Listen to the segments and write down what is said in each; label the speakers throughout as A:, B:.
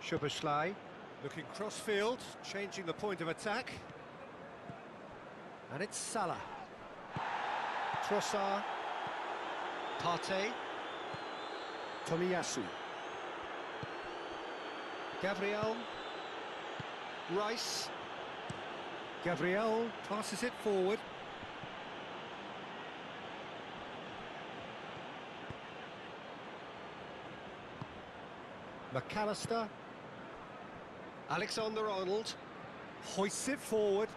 A: Szoboszlai, looking cross-field, changing the point of attack. And it's Salah. Trossard. Partey. Tomiyasu. Gabriel. Rice. Gabriel passes it forward. McAllister. Alexander-Arnold hoists it forward.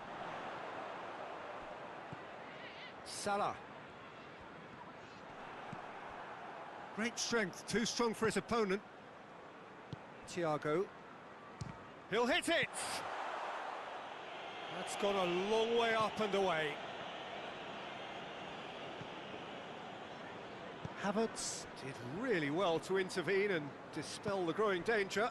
A: Salah. Great strength, too strong for his opponent. Thiago. He'll hit it! That's gone a long way up and away. Havertz did really well to intervene and dispel the growing danger.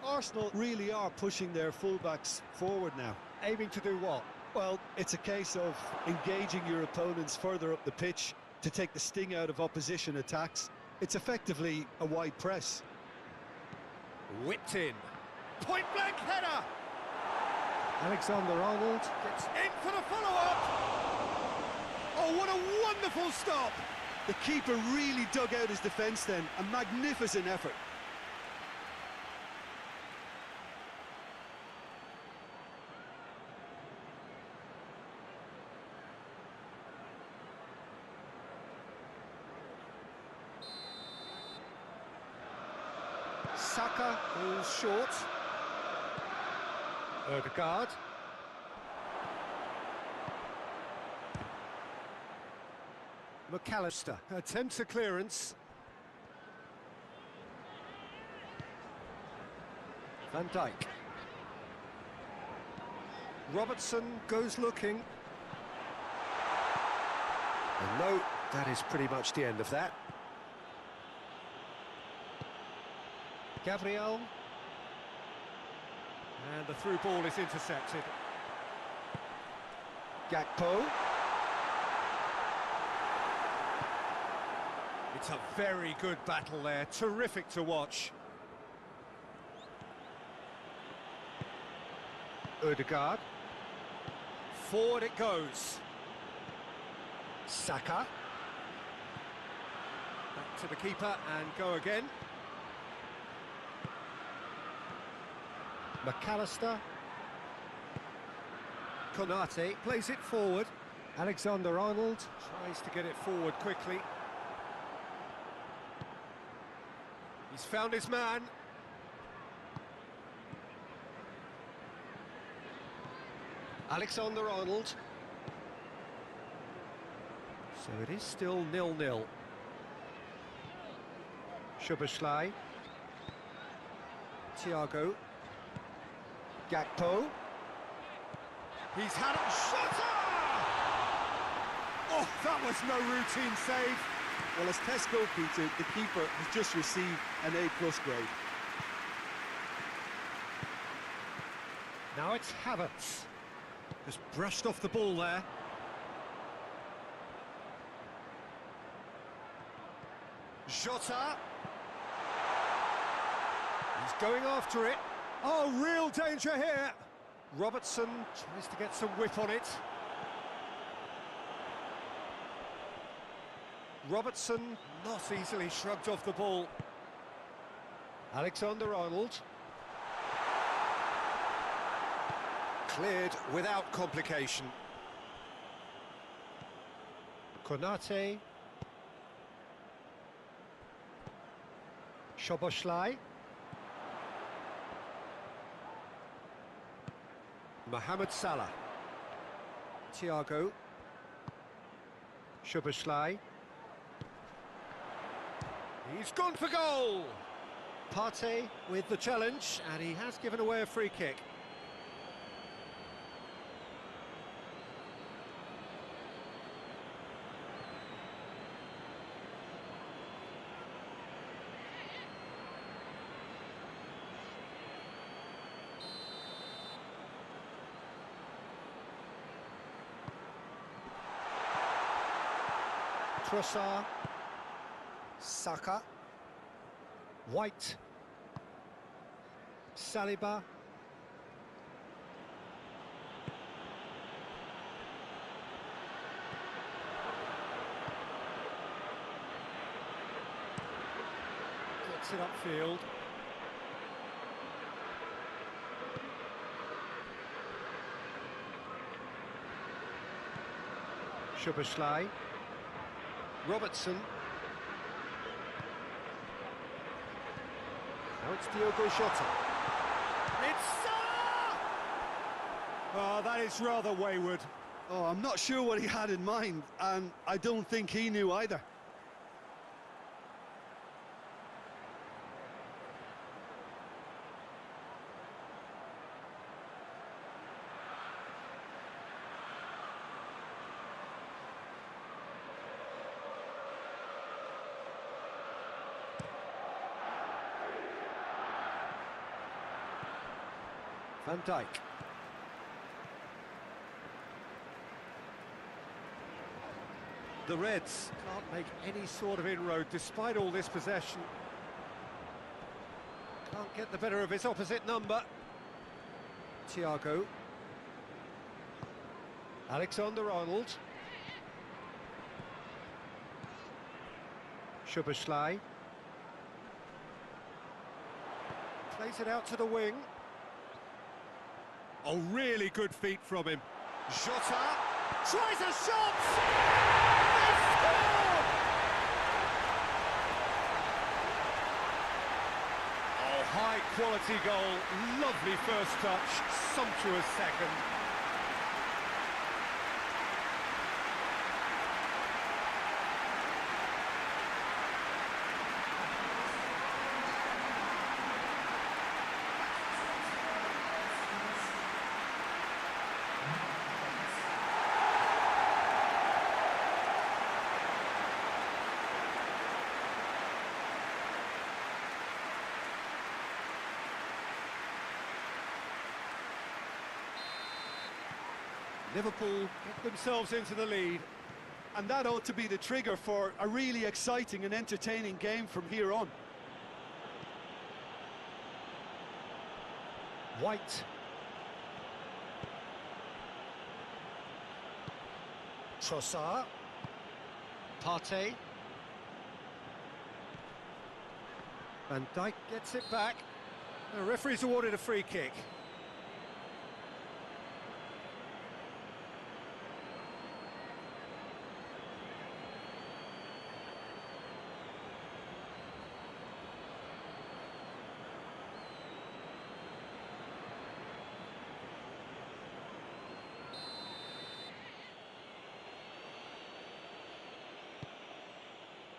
B: Arsenal really are pushing their fullbacks forward now.
A: Aiming to do what?
B: Well, it's a case of engaging your opponents further up the pitch to take the sting out of opposition attacks. It's effectively a wide press.
A: Whipped in. Point-blank header! Alexander-Arnold gets in for the follow-up! Oh, what a wonderful stop!
B: The keeper really dug out his defence then. A magnificent effort.
A: Saka goes short. Odegaard. McAllister attempts a clearance. Van Dijk. Robertson goes looking. And no, that is pretty much the end of that. Gabriel. And the through ball is intercepted. Gakpo. It's a very good battle there, terrific to watch. Odegaard. Forward it goes. Saka. Back to the keeper and go again. McAllister. Konate plays it forward. Alexander-Arnold tries to get it forward quickly. He's found his man. Alexander-Arnold. So it is still 0-0. Szoboszlai. Thiago. Gakpo. He's had it. Shot! Oh, that was no routine save.
B: Well, as test goalkeeper, the keeper has just received an A+ grade.
A: Now it's Havertz. Just brushed off the ball there. Jota. He's going after it. Oh, real danger here. Robertson tries to get some whip on it. Robertson not easily shrugged off the ball. Alexander-Arnold. Cleared without complication. Konate. Szoboszlai. Mohamed Salah. Thiago. Szoboszlai. He's gone for goal! Partey with the challenge, and he has given away a free kick. Trossard. Saka. White. Saliba. Gets it upfield. Szoboszlai. Robertson. Now it's Diogo Jota. It's Salah! Oh, that is rather wayward.
B: Oh, I'm not sure what he had in mind, and I don't think he knew either.
A: Van Dijk. The Reds can't make any sort of inroad despite all this possession. Can't get the better of his opposite number. Thiago. Alexander-Arnold. Szoboszlai. Plays it out to the wing. Oh, really good feet from him. Jota tries a shot! They score! Oh, high quality goal. Lovely first touch, sumptuous second. Liverpool get themselves into the lead.
B: And that ought to be the trigger for a really exciting and entertaining game from here on.
A: White. Trossard. Partey. Van Dijk gets it back. The referee's awarded a free kick.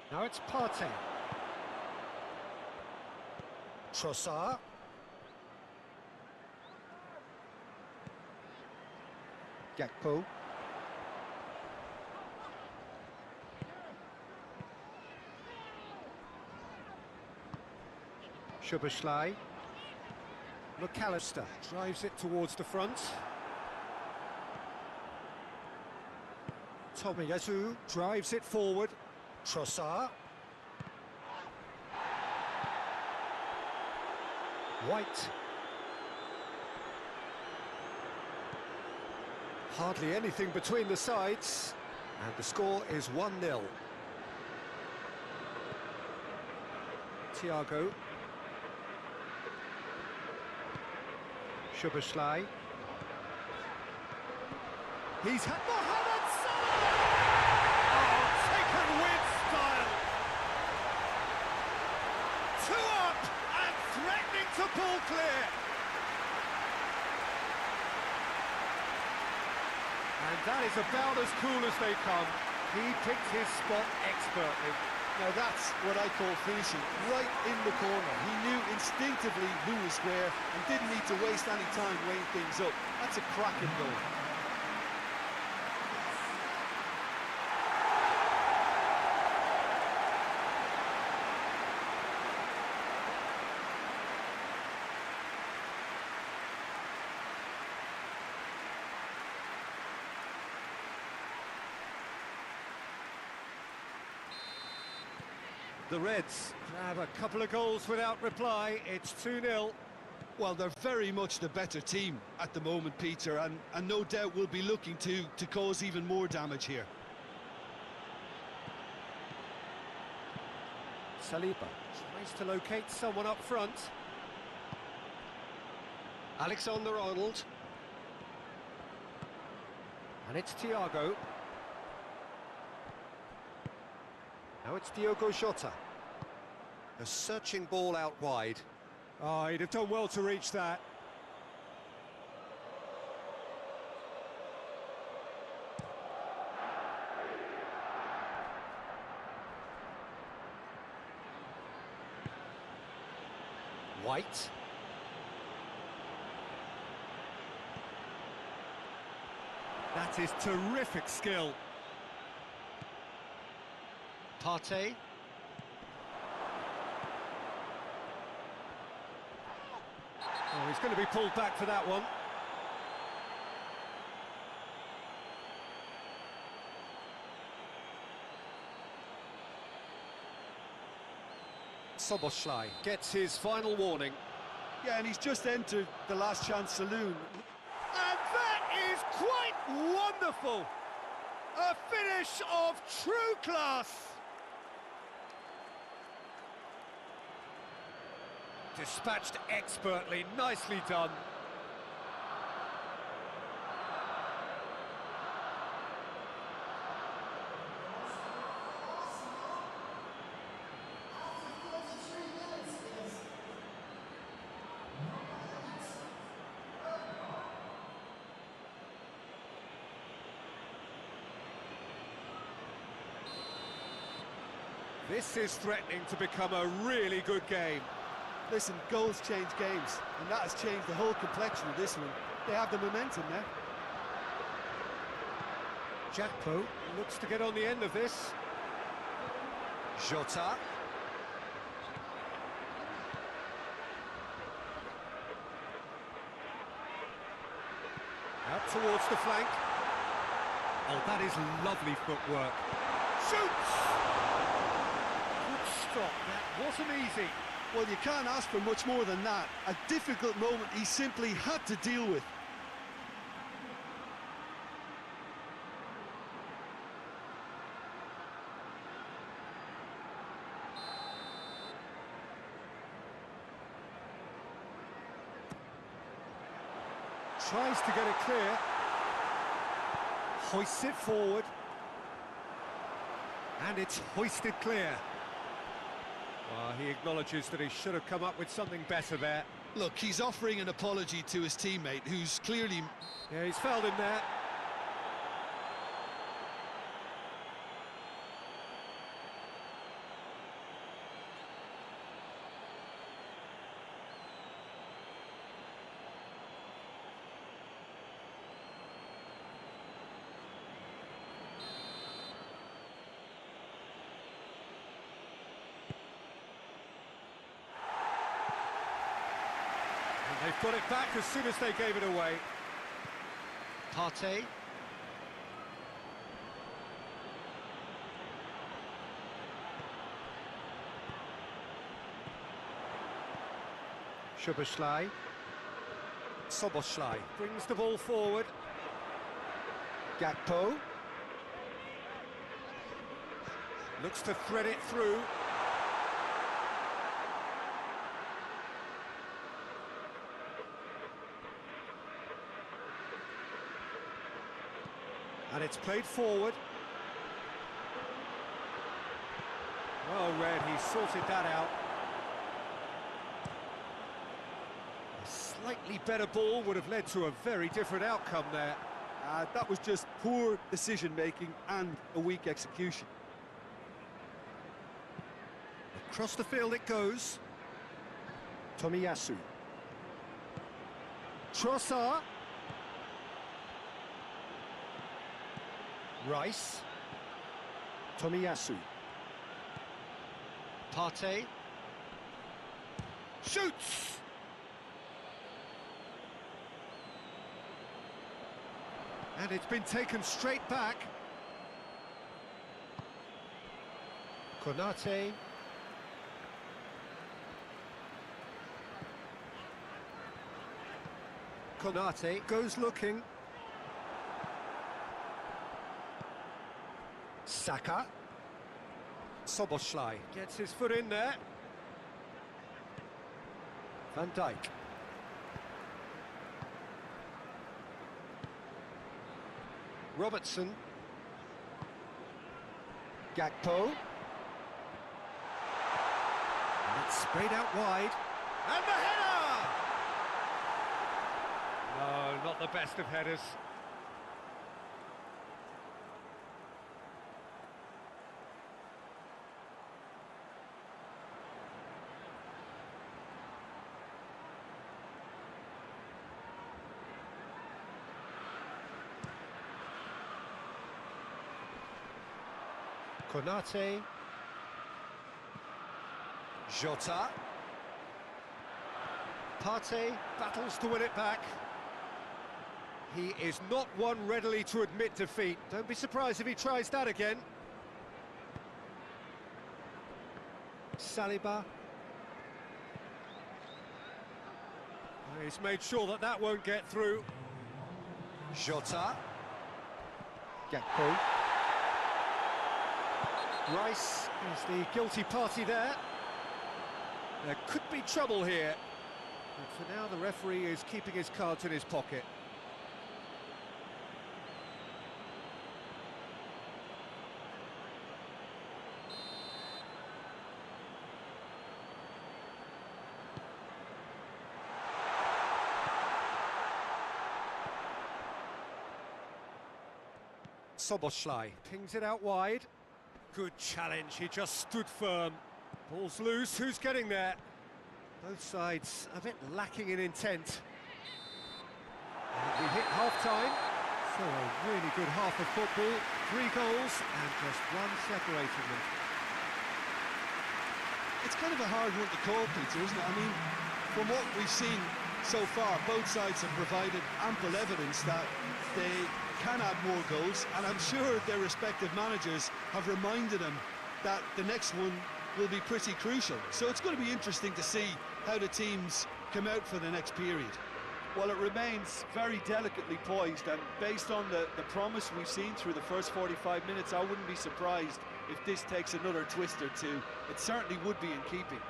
A: Now it's Partey. Trossard. Gakpo. Szoboszlai. McAllister drives it towards the front. Tomiyasu drives it forward. Trossard. White. Hardly anything between the sides, and the score is 1-0. Thiago. Szoboszlai. He's had Mohamed Salah! Oh, taken with style! 2 up and threatening to pull clear. And that is about as cool as they come. He picked his spot expertly.
B: Now that's what I call finishing, right in the corner. He knew instinctively who was where and didn't need to waste any time weighing things up. That's a cracking goal.
A: The Reds have a couple of goals without reply. It's 2-0.
B: Well, they're very much the better team at the moment, Peter, and no doubt will be looking to cause even more damage here.
A: Saliba tries to locate someone up front. Alexander-Arnold. And it's Thiago. Now it's Diogo Jota. A searching ball out wide. Oh, he'd have done well to reach that. White. That is terrific skill. Partey. Oh, he's going to be pulled back for that one. Szoboszlai gets his final warning.
B: Yeah, and he's just entered the last chance saloon.
A: And that is quite wonderful! A finish of true class! Dispatched expertly, nicely done. This is threatening to become a really good game.
B: Listen, goals change games, and that has changed the whole complexion of this one. They have the momentum now.
A: Jakpo looks to get on the end of this. Jota. Out towards the flank. Oh, that is lovely footwork. Shoots! Good stop, that wasn't easy.
B: Well, you can't ask for much more than that. A difficult moment he simply had to deal with.
A: Tries to get it clear. Hoists it forward. And it's hoisted clear. Well, he acknowledges that he should have come up with something better there.
B: Look, he's offering an apology to his teammate, who's clearly...
A: Yeah, he's fouled him there. They've got it back as soon as they gave it away. Partey. Szoboszlai. Szoboszlai brings the ball forward. Gakpo. Looks to thread it through. And it's played forward. Well read, he sorted that out. A slightly better ball would have led to a very different outcome there.
B: That was just poor decision-making and a weak execution.
A: Across the field it goes. Tomiyasu. Trossard. Rice. Tomiyasu. Partey. Shoots! And it's been taken straight back. Konate. Konate goes looking. Saka. Soboslai gets his foot in there. Van Dijk. Robertson. Gakpo. And it's sprayed out wide. And the header! No, not the best of headers. Konate. Jota. Partey battles to win it back. He is not one readily to admit defeat. Don't be surprised if he tries that again. Saliba. He's made sure that that won't get through. Jota. Gakpo. Rice is the guilty party there. There could be trouble here. But for now, the referee is keeping his cards in his pocket. Soboslai pings it out wide. Good challenge, he just stood firm. Ball's loose, who's getting there? Both sides a bit lacking in intent. And we hit half-time, so a really good half of football. 3 goals and just one separating them.
B: It's kind of a hard one to call, Peter, isn't it? I mean, from what we've seen so far, both sides have provided ample evidence that they can add more goals, and I'm sure their respective managers have reminded them that the next one will be pretty crucial. So it's going to be interesting to see how the teams come out for the next period.
C: Well, it remains very delicately poised, and based on the promise we've seen through the first 45 minutes, I wouldn't be surprised if this takes another twist or two. It certainly would be in keeping.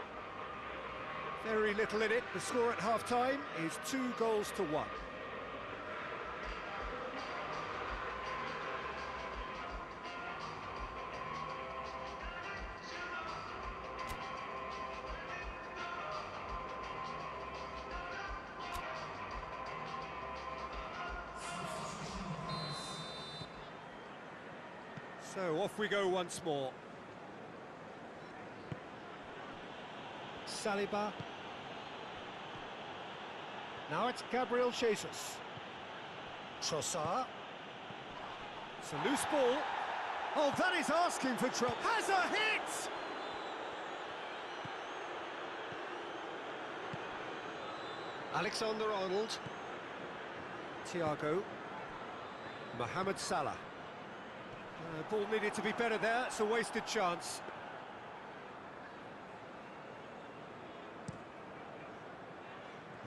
A: Very little in it. The score at half-time is 2 goals to 1. So off we go once more. Saliba. Now it's Gabriel Jesus. Trossard. It's a loose ball. Oh, that is asking for trouble. Has a hit! Alexander-Arnold. Thiago. Mohamed Salah. Ball needed to be better there, it's a wasted chance.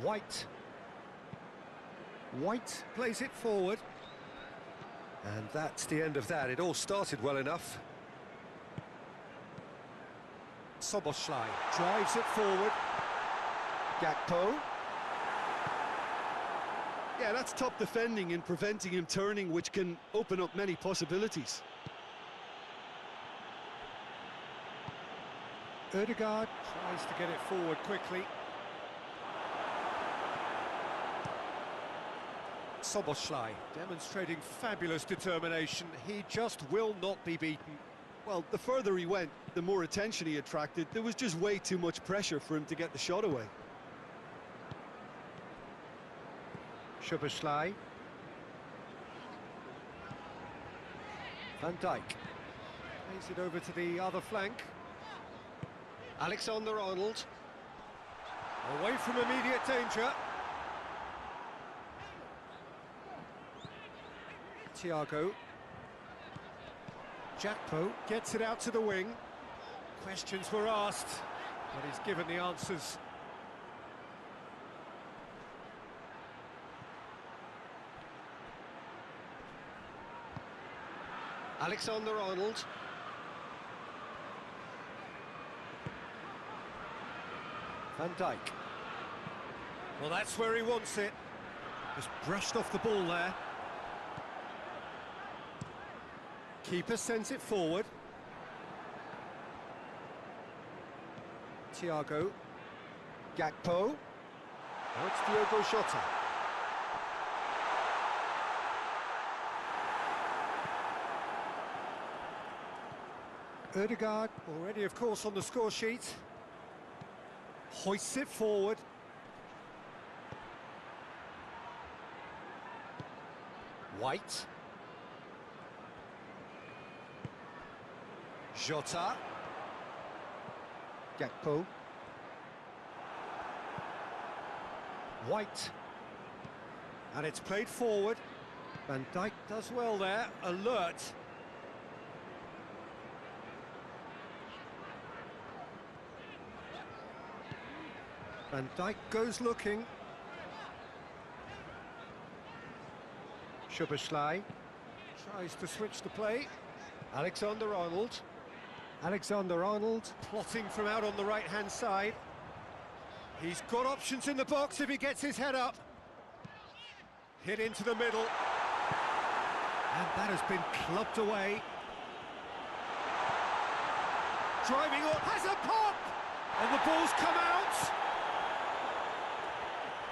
A: White. White plays it forward. And that's the end of that. It all started well enough. Soboslai drives it forward. Gakpo.
B: Yeah, that's top defending and preventing him turning, which can open up many possibilities.
A: Ødegaard tries to get it forward quickly. Soboslai demonstrating fabulous determination. He just will not be beaten.
B: Well, the further he went, the more attention he attracted. There was just way too much pressure for him to get the shot away.
A: Soboslai. Van Dijk plays it over to the other flank. Alexander-Arnold away from immediate danger. Thiago. Gakpo gets it out to the wing. Questions were asked, but he's given the answers. Alexander-Arnold. Van Dijk. Well, that's where he wants it. Just brushed off the ball there. Keeper sends it forward. Thiago. Gakpo. Now it's Diogo Jota. Ødegaard, already of course on the score sheet. Hoists it forward. White. Jota. Gakpo. White. And it's played forward. Van Dijk does well there, alert. Van Dijk goes looking. Szoboszlai tries to switch the play. Alexander-Arnold. Alexander-Arnold plotting from out on the right-hand side. He's got options in the box if he gets his head up. Hit into the middle. And that has been clubbed away. Driving up, has a pop! And the ball's come out.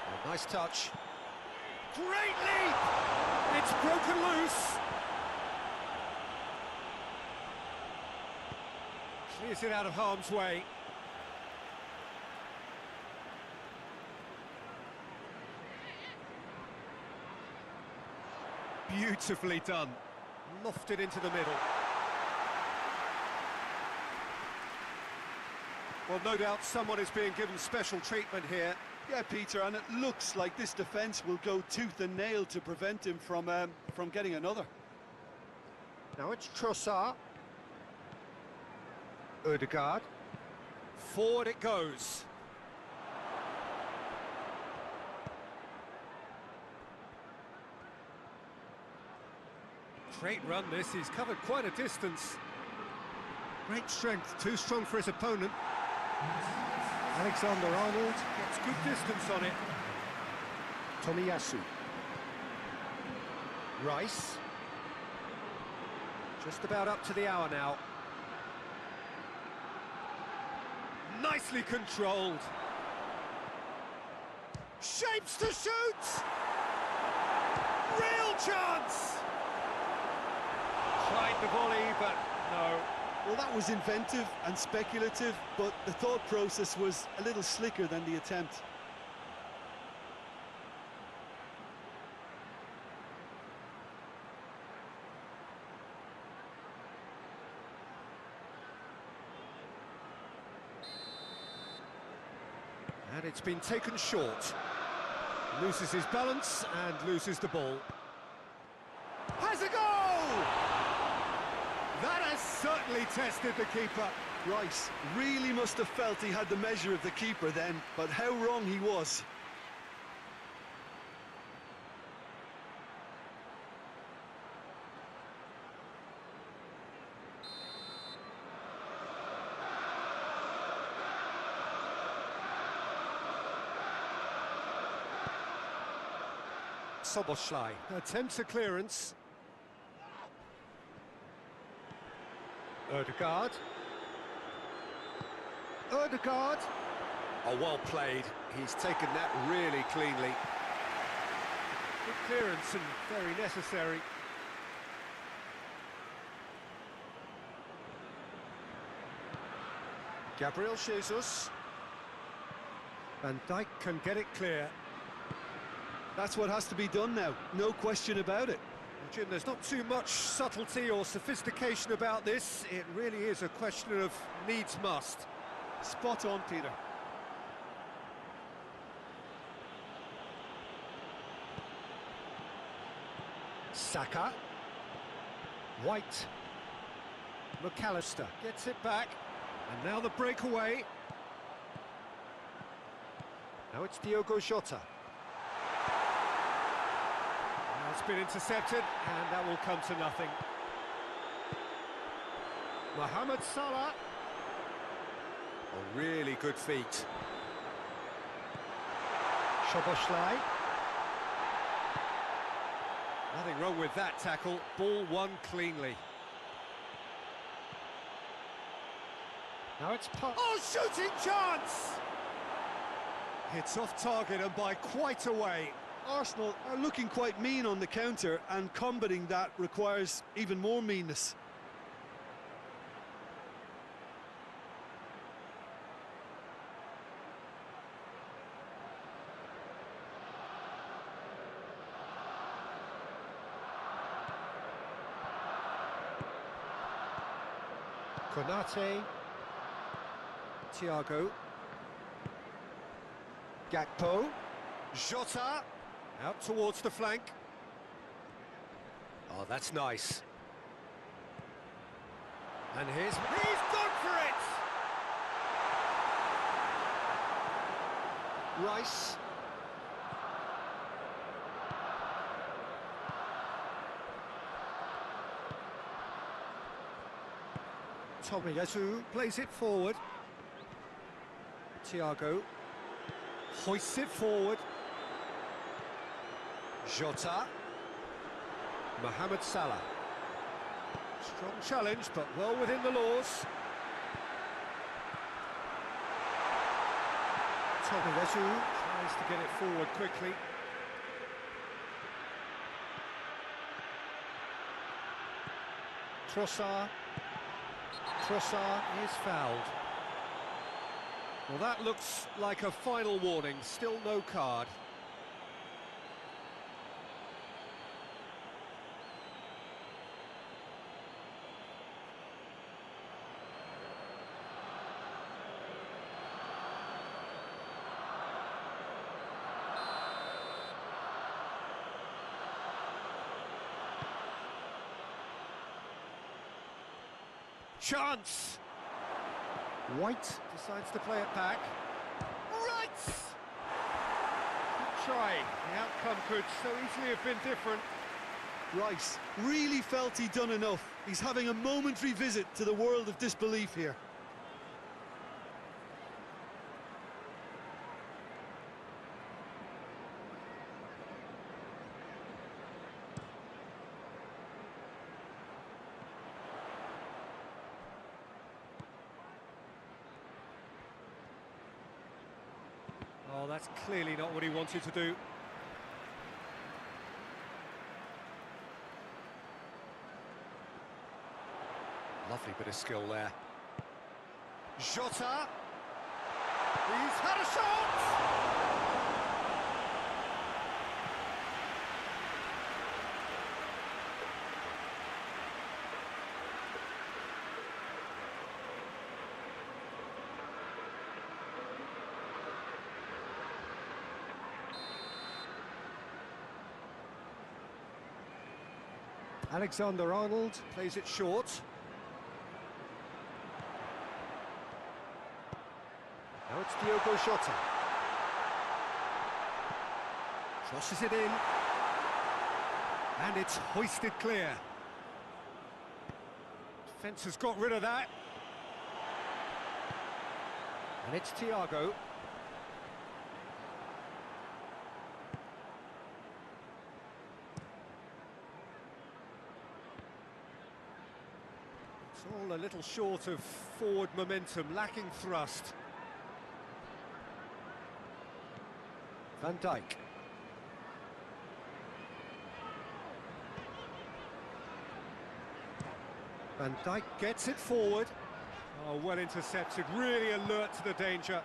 A: Oh, nice touch. Great leap! It's broken loose. Clears it out of harm's way. Beautifully done. Lofted into the middle. Well, no doubt someone is being given special treatment here.
C: Yeah, Peter, and it looks like this defence will go tooth and nail to prevent him from getting another.
A: Now it's Trossard. Ødegaard. Forward it goes. Great run this, he's covered quite a distance. Great strength, too strong for his opponent. Alexander-Arnold gets good distance on it. Tomiyasu. Rice. Just about up to the hour now. Nicely controlled. Shapes to shoot! Real chance! Tried the volley, but no.
C: Well, that was inventive and speculative, but the thought process was a little slicker than the attempt.
A: And it's been taken short. Loses his balance and loses the ball. Has a goal! That has certainly tested the keeper.
C: Rice really must have felt he had the measure of the keeper then, but how wrong he was.
A: Szoboszlai attempts a clearance. Ødegaard. Ødegaard. Oh, well played. He's taken that really cleanly. Good clearance and very necessary. Gabriel Jesus. Van Dijk can get it clear.
C: That's what has to be done now, no question about it.
A: Jim, there's not too much subtlety or sophistication about this. It really is a question of needs must.
C: Spot on, Peter.
A: Saka. White. McAllister gets it back. And now the breakaway. Now it's Diogo Jota. It's been intercepted, and that will come to nothing. Mohamed Salah. Oh, really good feet. Szoboszlai. Nothing wrong with that tackle. Ball won cleanly. Now it's oh, shooting chance! Hits off target and by quite a way.
B: Arsenal are looking quite mean on the counter, and combating that requires even more meanness.
A: Konate. Thiago. Gakpo. Jota. Out towards the flank. Oh, that's nice. And he's gone for it! Rice. Tomiyasu plays it forward. Thiago hoists it forward. Jota. Mohamed Salah. Strong challenge, but well within the laws. Tomiyasu tries to get it forward quickly. Trossard. Trossard is fouled. Well, that looks like a final warning. Still no card. Chance! White decides to play it back. Right! Good try. The outcome could so easily have been different.
B: Rice really felt he'd done enough. He's having a momentary visit to the world of disbelief here.
A: Oh, that's clearly not what he wanted to do. Lovely bit of skill there. Jota! He's had a shot! Alexander-Arnold plays it short. Now it's Diogo Jota. Crosses it in. And it's hoisted clear. Defence has got rid of that. And it's Thiago. It's all a little short of forward momentum, lacking thrust. Van Dijk. Van Dijk gets it forward. Oh, well intercepted, really alert to the danger.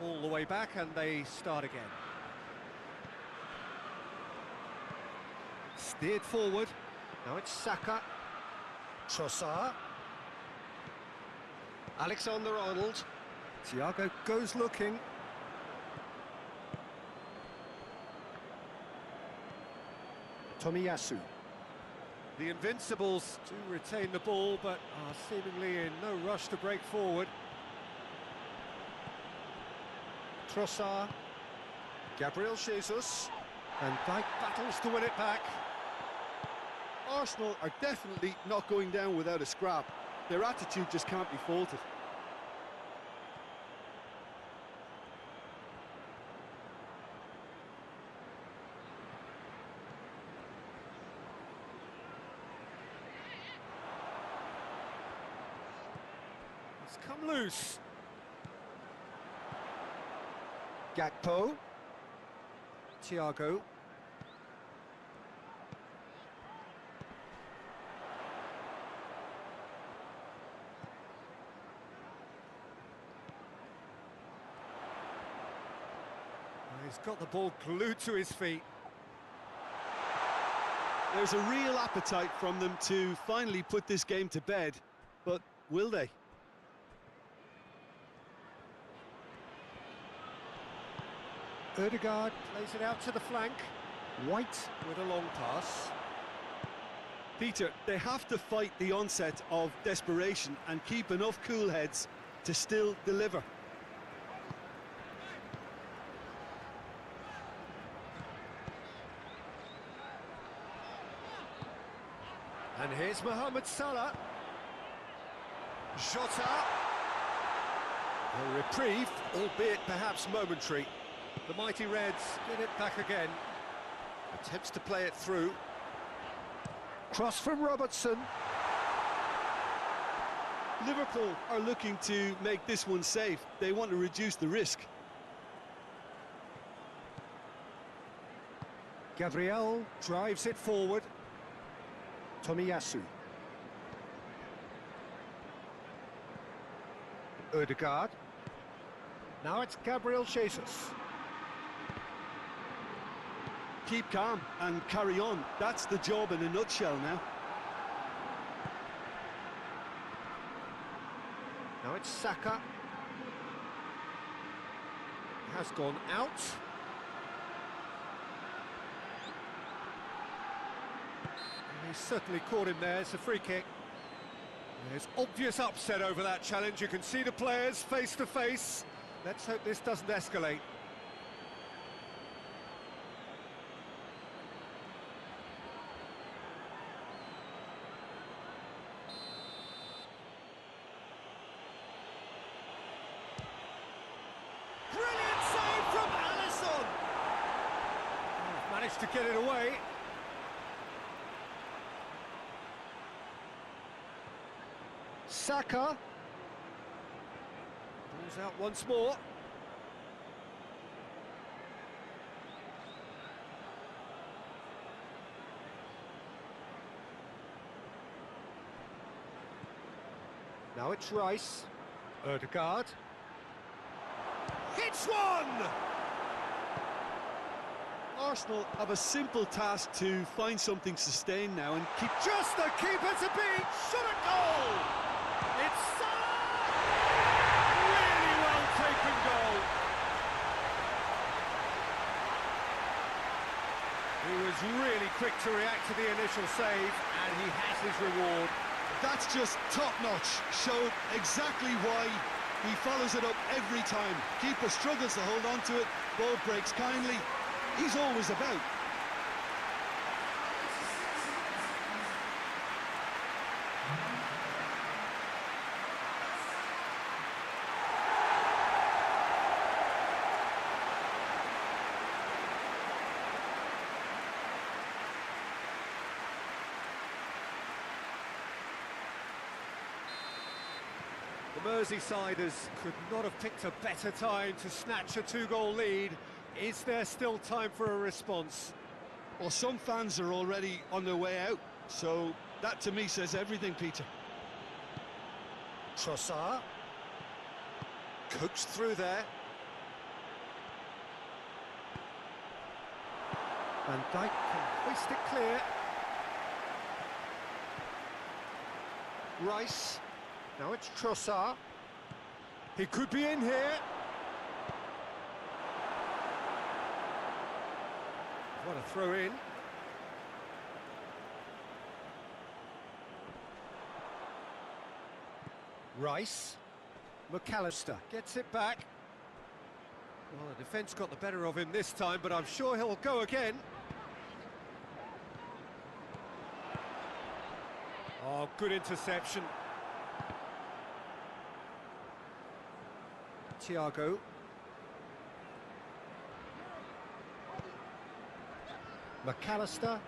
A: All the way back and they start again. Steered forward. Now it's Saka. Trossard. Alexander-Arnold. Thiago goes looking. Tomiyasu. The Invincibles do retain the ball, but are seemingly in no rush to break forward. Trossard. Gabriel Jesus. And Dijk battles to win it back.
B: Arsenal are definitely not going down without a scrap. Their attitude just can't be faulted.
A: It's come loose.
B: Gakpo.
A: Thiago. He's got the ball glued to his feet.
B: There's a real appetite from them to finally put this game to bed, but will they?
A: Ødegaard plays it out to the flank. White with a long pass.
B: Peter, they have to fight the onset of desperation and keep enough cool heads to still deliver.
A: And here's Mohamed Salah. Jota. A reprieve, albeit perhaps momentary. The mighty Reds get it back again. Attempts to play it through. Cross from Robertson.
B: Liverpool are looking to make this one safe. They want to reduce the risk.
A: Gabriel drives it forward. Tomiyasu. Ødegaard. Now it's Gabriel Jesus.
B: Keep calm and carry on. That's the job in a nutshell now.
A: Now it's Saka. Has gone out. He's certainly caught him there. It's a free kick. There's obvious upset over that challenge. You can see the players face to face. Let's hope this doesn't escalate. Brilliant save from Alisson. Managed to get it away. Saka. Pulls out once more. Now it's Rice. Ødegaard. Hits one!
B: Arsenal have a simple task to find something sustained now and keep...
A: Just the keeper to beat! Shot at goal! It's Salah! Really well taken goal. He was really quick to react to the initial save, and he has his reward.
B: That's just top-notch. Showed exactly why he follows it up every time. Keeper struggles to hold on to it, ball breaks kindly. He's always about.
A: The Merseysiders could not have picked a better time to snatch a two-goal lead. Is there still time for a response?
B: Well, some fans are already on their way out, so that to me says everything, Peter.
A: Trossard. Coaxed through there. Van Dijk can hoist it clear. Rice. Now it's Trossard. He could be in here. What a throw in. Rice. McAllister gets it back. Well, the defence got the better of him this time, but I'm sure he'll go again. Oh, good interception. Thiago. McAllister.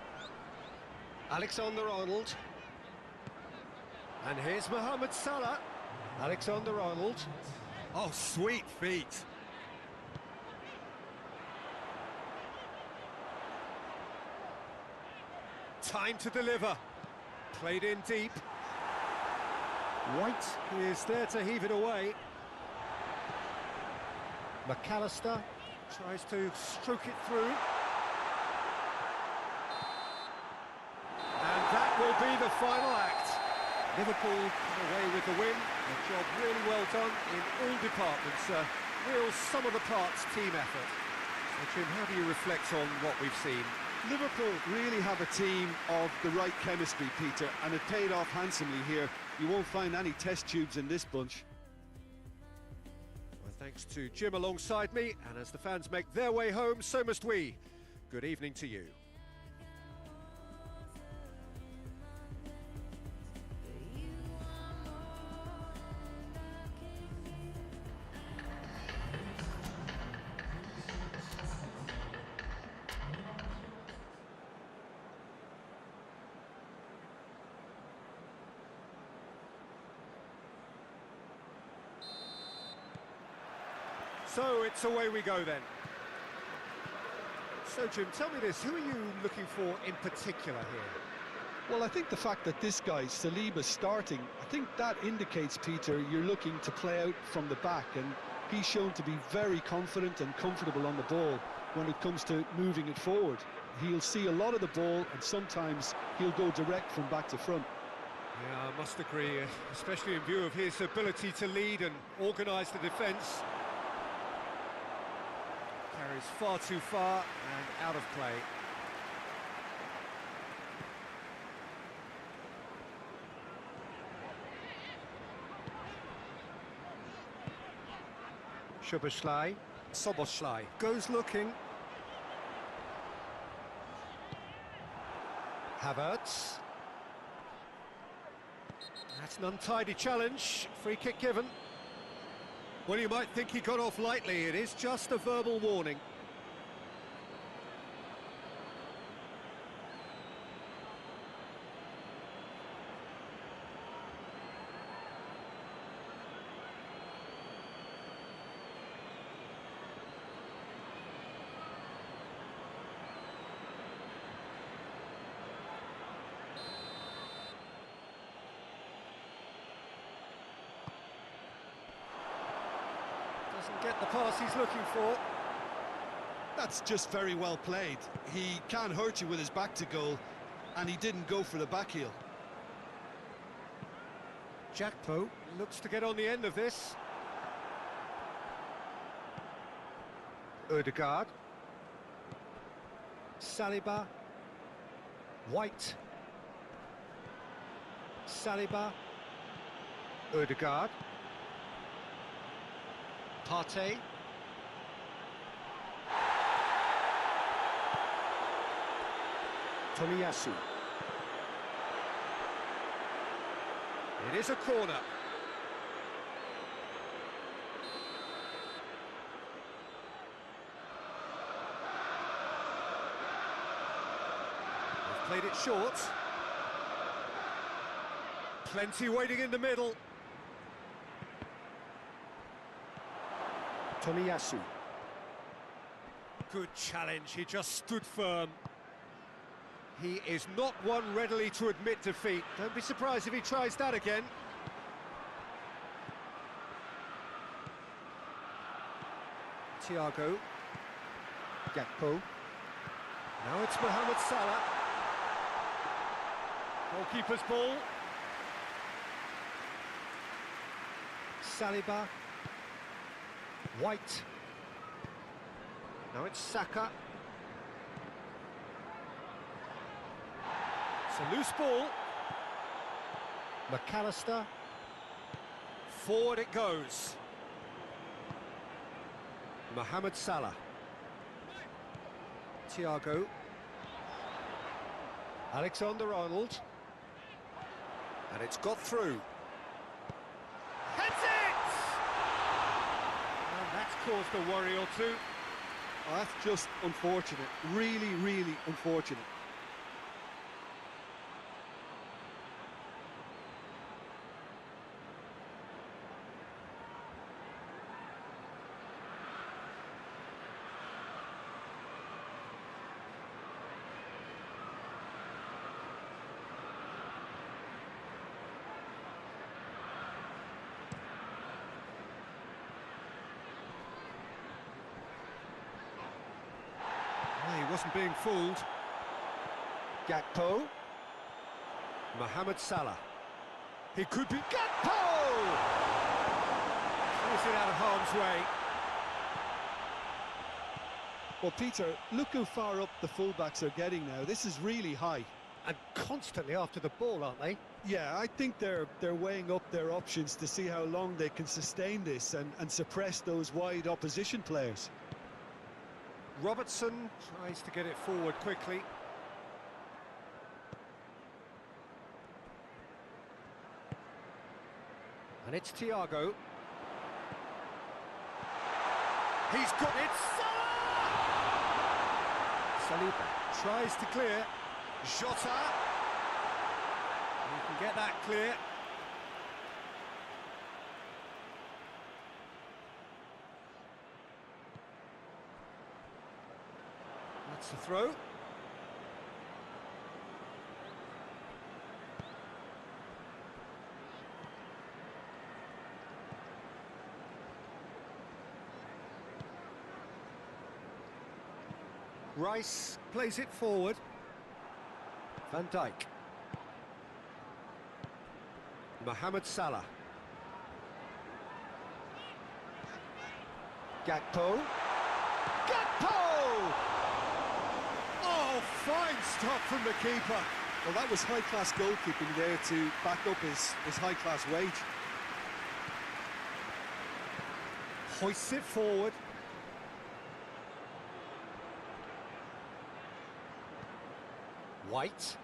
A: Alexander-Arnold. And here's Mohamed Salah. Alexander-Arnold. Oh, sweet feet. Time to deliver. Played in deep. White is there to heave it away. McAllister tries to stroke it through. And that will be the final act. Liverpool come away with the win. A job really well done in all departments. A real sum-of-the-parts team effort. So, Jim, how do you reflect on what we've seen?
B: Liverpool really have a team of the right chemistry, Peter, and it paid off handsomely here. You won't find any test tubes in this bunch.
A: Well, thanks to Jim alongside me, and as the fans make their way home, so must we. Good evening to you. So it's away we go then. So Jim, tell me this, who are you looking for in particular here?
B: Well, I think the fact that this guy, Saliba's starting, I think that indicates, Peter, you're looking to play out from the back, and he's shown to be very confident and comfortable on the ball when it comes to moving it forward. He'll see a lot of the ball, and sometimes he'll go direct from back to front.
A: Yeah, I must agree, especially in view of his ability to lead and organise the defence. Carries far too far and out of play. Soboslai goes looking. Havertz. That's an untidy challenge. Free kick given. Well, you might think he got off lightly. It is just a verbal warning. Doesn't get the pass he's looking for.
B: That's just very well played. He can hurt you with his back to goal, and he didn't go for the back heel.
A: Jakpo looks to get on the end of this. Ødegaard. Saliba. White. Saliba. Ødegaard. Partey. Tomiyasu. It is a corner. They've played it short. Plenty waiting in the middle. Tomiyasu. Good challenge, he just stood firm. He is not one readily to admit defeat. Don't be surprised if he tries that again. Thiago. Gakpo. Now it's Mohamed Salah. Goalkeeper's ball. Saliba. White. Now it's Saka. It's a loose ball. McAllister. Forward it goes. Mohamed Salah. Thiago. Alexander-Arnold. And it's got through. Heads it! And that's caused a worry or two.
B: Oh, that's just unfortunate. Really, really unfortunate.
A: He wasn't being fooled. Gakpo. Mohamed Salah. He could be... Gakpo! Throws it out of harm's way.
B: Well, Peter, look how far up the fullbacks are getting now. This is really high.
A: And constantly after the ball, aren't they?
B: Yeah, I think they're weighing up their options to see how long they can sustain this and suppress those wide opposition players.
A: Robertson tries to get it forward quickly. And it's Thiago. He's got it. Salah! Saliba tries to clear. Jota. You can get that clear. That's the throw. Rice plays it forward. Van Dijk. Mohamed Salah. Gakpo. Gakpo! Oh, fine stop from the keeper.
B: Well, that was high-class goalkeeping there to back up his high-class wage.
A: Hoists it forward. White.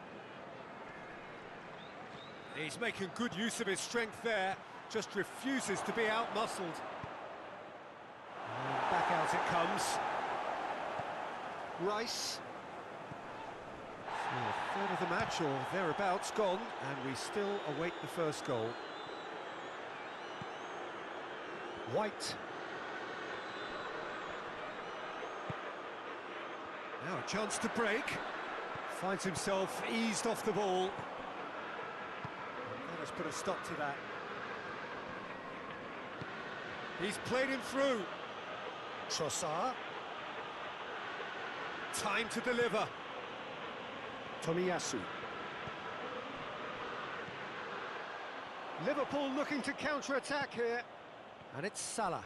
A: He's making good use of his strength there, just refuses to be out-muscled. Back out it comes. Rice. So a third of the match, or thereabouts, gone, and we still await the first goal. White. Now a chance to break. Finds himself eased off the ball. That has put a stop to that. He's played him through. Trossard. Time to deliver. Tomiyasu. Liverpool looking to counter-attack here. And it's Salah.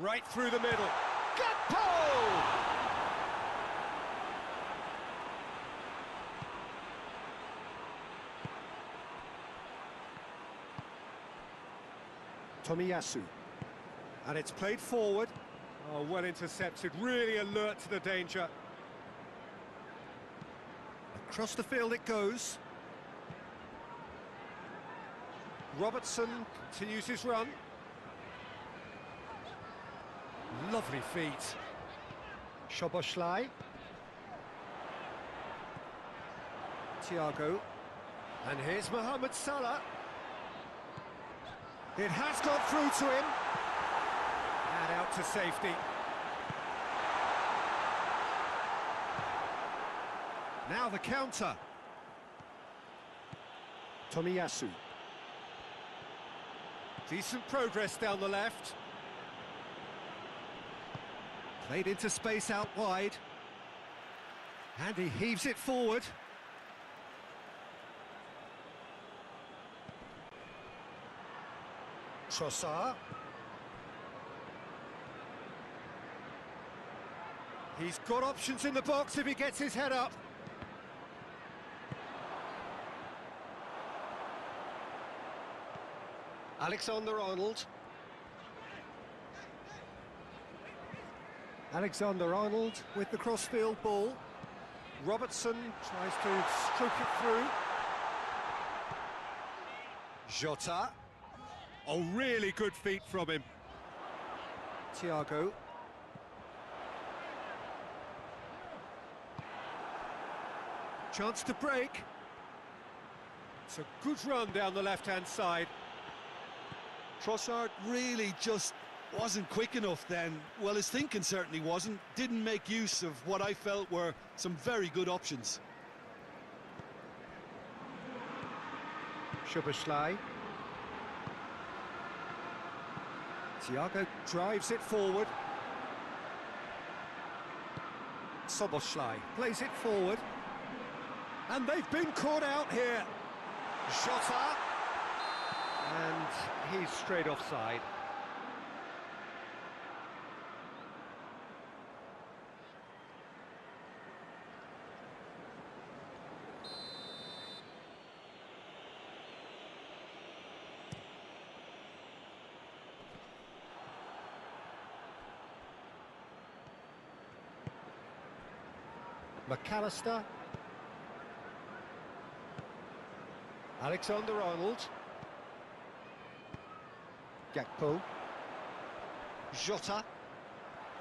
A: Right through the middle. Gakpo! Tomiyasu. And it's played forward. Oh, well intercepted, really alert to the danger. Across the field it goes. Robertson continues his run. Lovely feet. Szoboszlai. Thiago. And here's Mohamed Salah. It has got through to him. And out to safety. Now the counter. Tomiyasu. Decent progress down the left. Played into space out wide. And he heaves it forward. Trossard. He's got options in the box if he gets his head up. Alexander-Arnold. Alexander-Arnold with the crossfield ball. Robertson tries to stroke it through. Jota. Oh, really good feet from him. Thiago. Chance to break. It's a good run down the left-hand side.
B: Trossard really just wasn't quick enough then. Well, his thinking certainly wasn't. Didn't make use of what I felt were some very good options.
A: Szoboszlai. Thiago drives it forward. Szoboszlai plays it forward. And they've been caught out here. Jota. And he's straight offside. McAllister. Alexander-Arnold. Gakpo. Jota.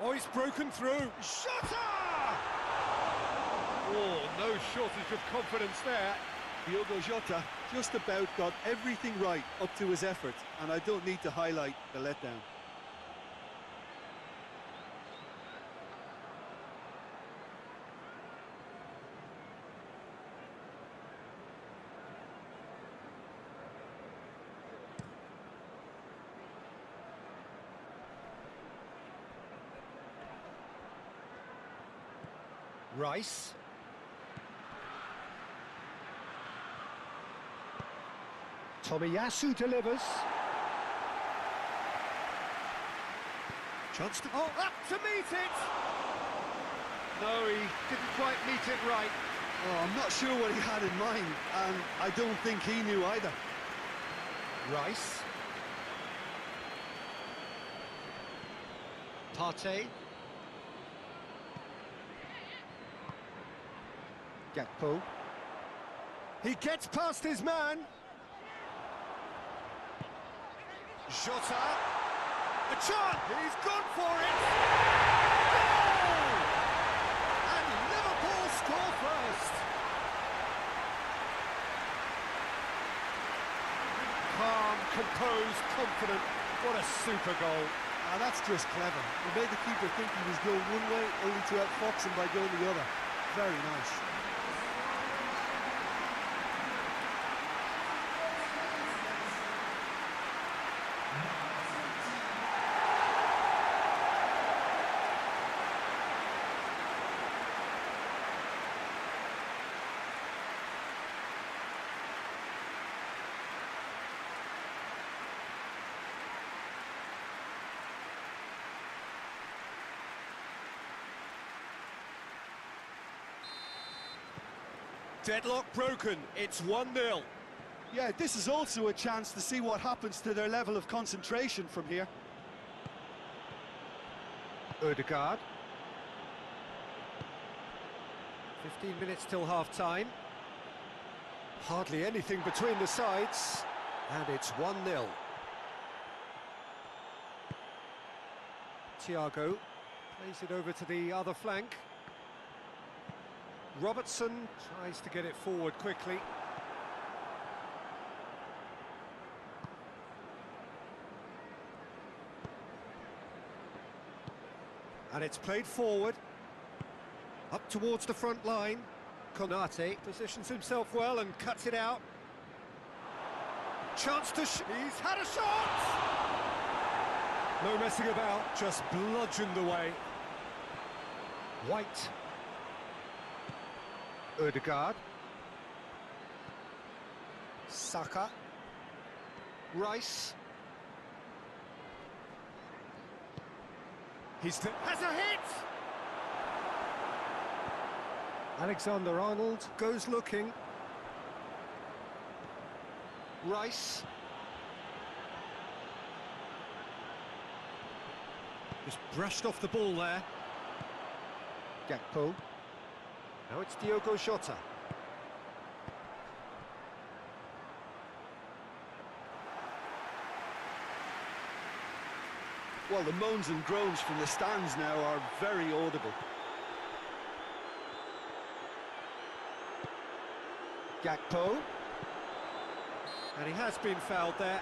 A: Oh, he's broken through. Jota! Oh, no shortage of confidence there.
C: Diogo Jota just about got everything right up to his effort, and I don't need to highlight the letdown.
A: Rice. Tomiyasu delivers. Chance to... Oh, up to meet it! No, he didn't quite meet it right.
B: Oh, I'm not sure what he had in mind, and I don't think he knew either.
A: Rice. Partey. Gakpo. He gets past his man. Jota. A chance! He's gone for it! Goal! And Liverpool score first. Calm, composed, confident. What a super goal.
C: Ah, that's just clever. He made the keeper think he was going one way, only to outfox him by going the other. Very nice.
A: Deadlock broken, it's 1-0.
C: Yeah, this is also a chance to see what happens to their level of concentration from here.
A: Ødegaard. 15 minutes till half-time. Hardly anything between the sides, and it's 1-0. Thiago plays it over to the other flank. Robertson tries to get it forward quickly. And it's played forward. Up towards the front line. Konate positions himself well and cuts it out. Chance to he's had a shot! No messing about, just bludgeoned away. White. Ødegaard. Saka. Rice. Has a hit! Alexander-Arnold goes looking. Rice. Just brushed off the ball there. Gakpo. Now it's Diogo Jota.
B: Well, the moans and groans from the stands now are very audible. Gakpo.
A: And he has been fouled there.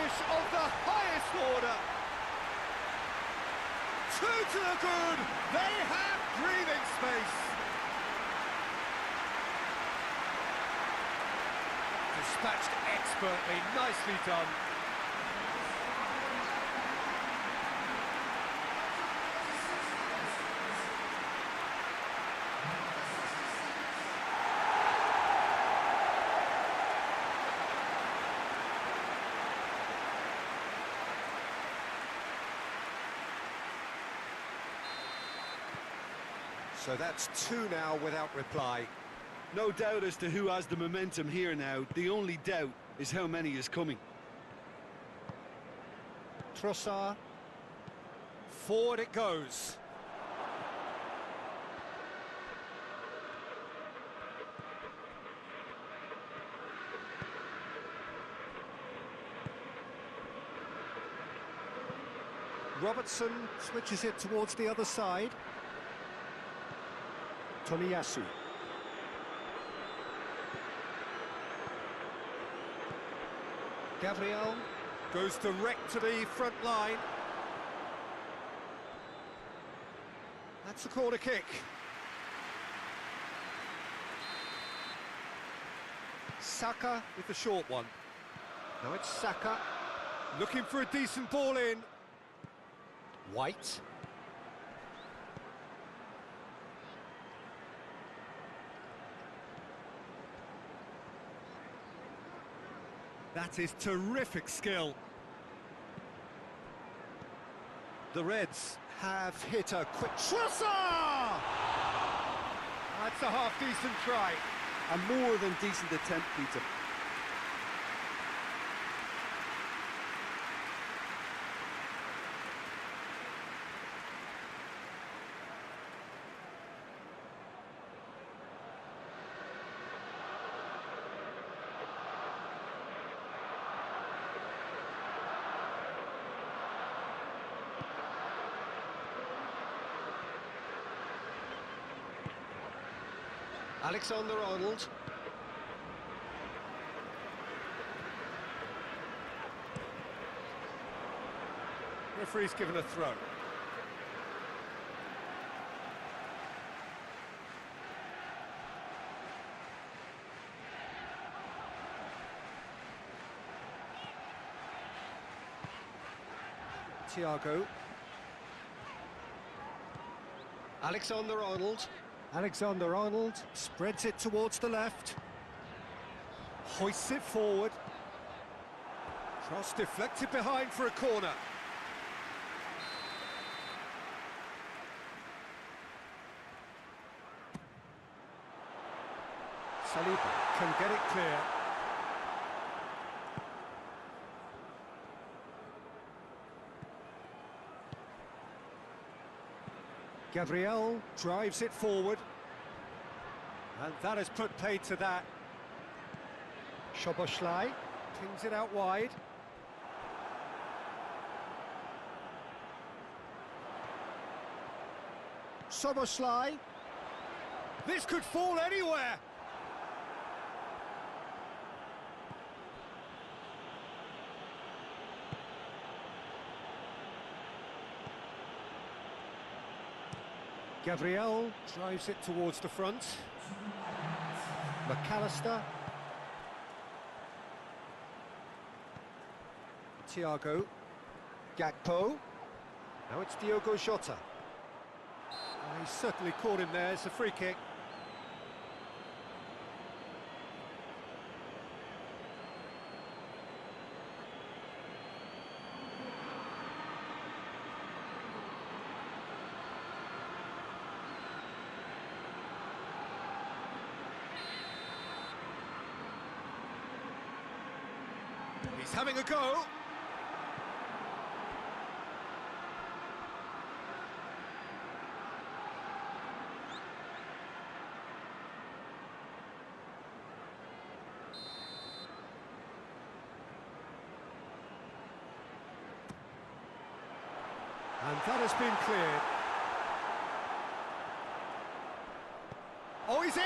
A: Of the highest order. Two to the good. They have breathing space. Dispatched expertly, nicely done. So that's two now without reply.
B: No doubt as to who has the momentum here now. The only doubt is how many is coming.
A: Trossard. Forward it goes. Robertson switches it towards the other side. Tomiyasu. Gabriel goes direct to the front line. That's the corner kick. Saka with the short one. Now it's Saka looking for a decent ball in. White. That is terrific skill. The Reds have hit a quick... Trossard! That's a half-decent try.
B: A more than decent attempt, Peter.
A: Alexander-Arnold. Referee's given a throw. Thiago. Alexander-Arnold. Alexander-Arnold spreads it towards the left. Hoists it forward. Cross deflected behind for a corner. Saliba can get it clear. Gabriel drives it forward. And that has put paid to that. Szoboszlai pings it out wide. Szoboszlai. This could fall anywhere. Gabriel drives it towards the front. McAllister. Thiago. Gakpo. Now it's Diogo Jota. He certainly caught him there. It's a free kick. He's having a go. And that has been cleared. Oh, he's in!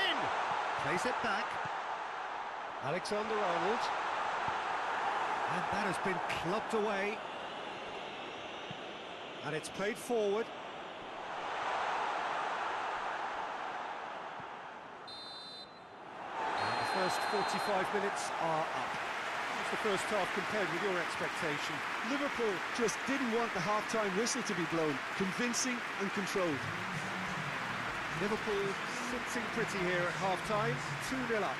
A: Plays it back. Alexander-Arnold. And that has been clubbed away. And it's played forward. And the first 45 minutes are up. How's the first half compared with your expectation?
B: Liverpool just didn't want the half-time whistle to be blown. Convincing and controlled.
A: Liverpool sitting pretty here at half-time, 2-0 up.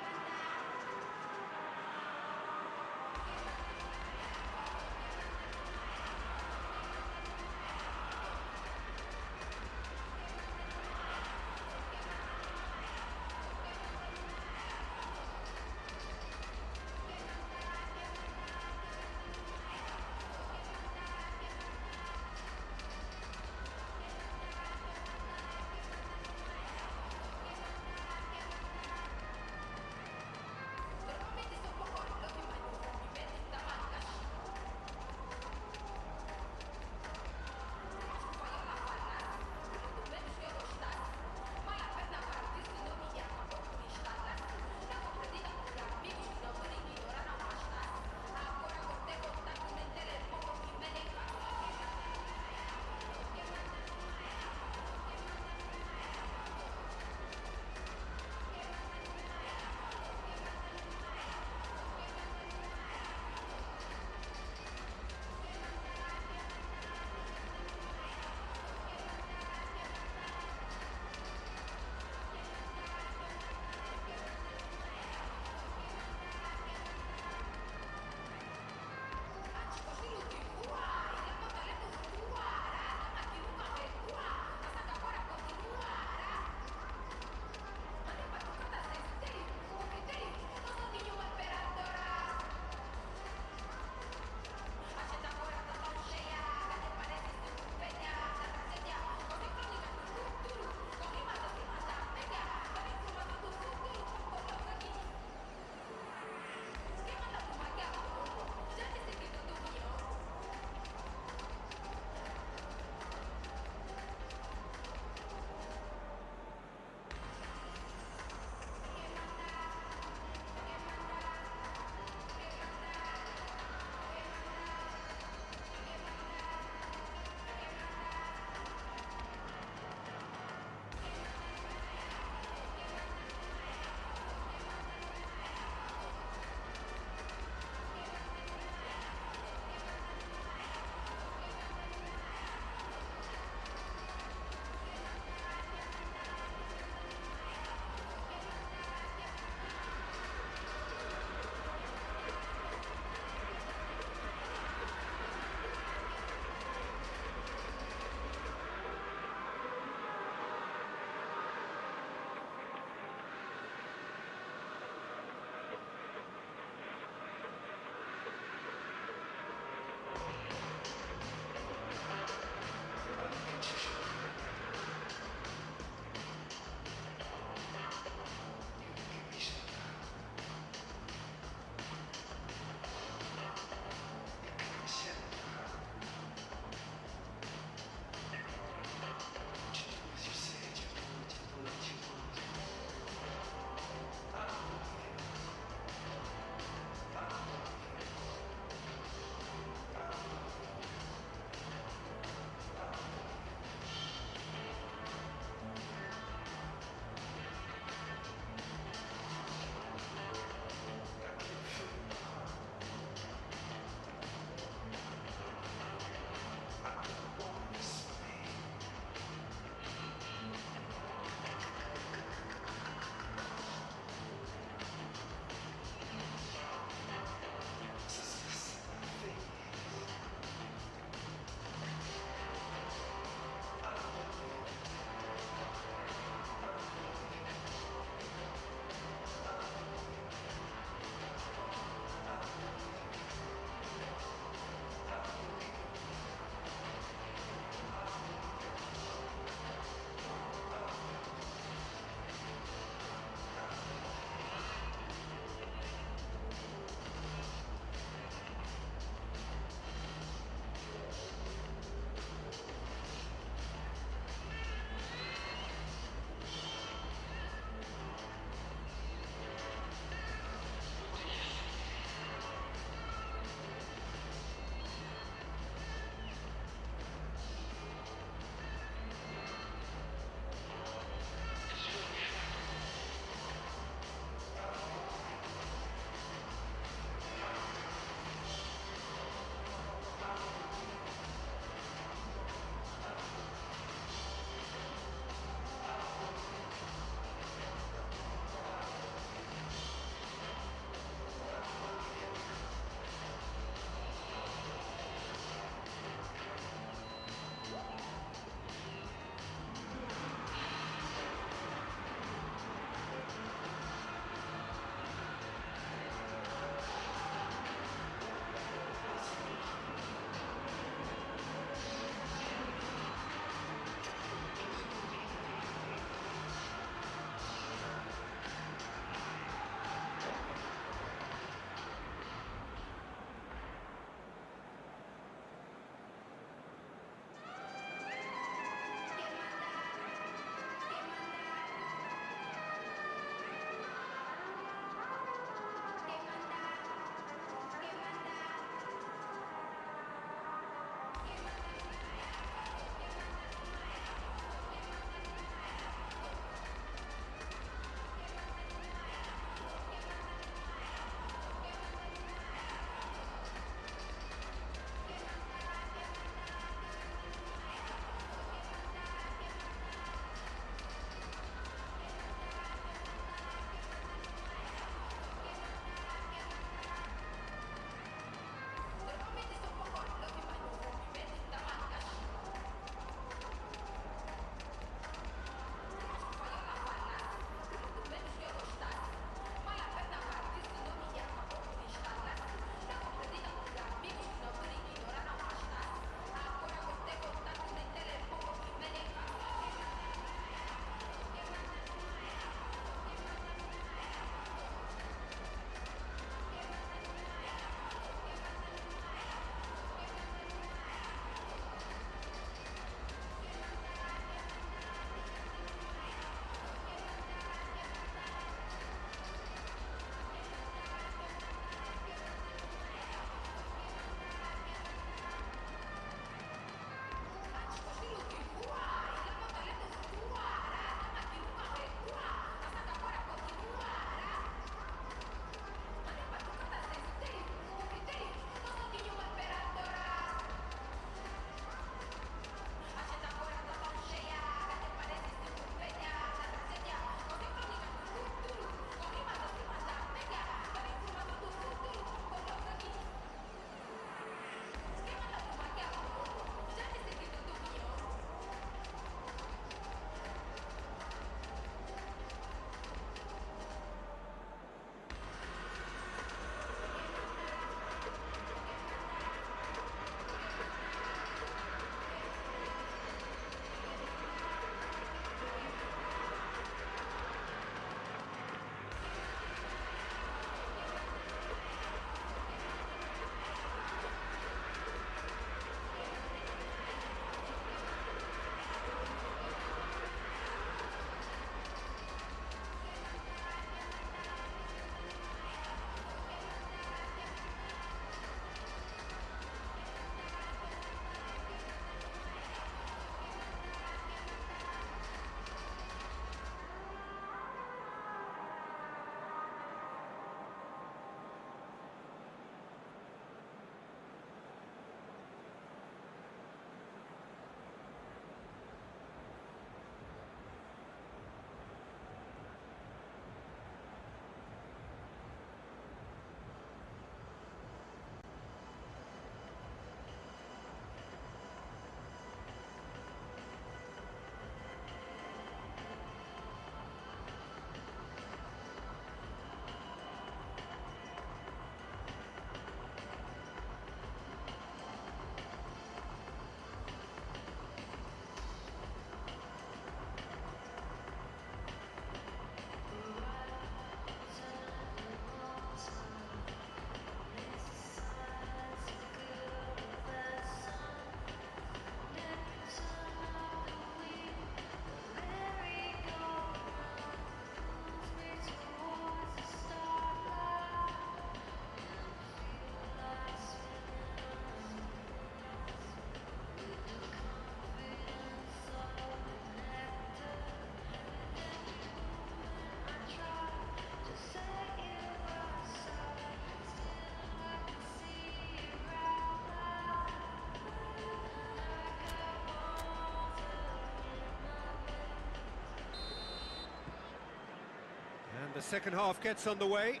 A: And the second half gets underway.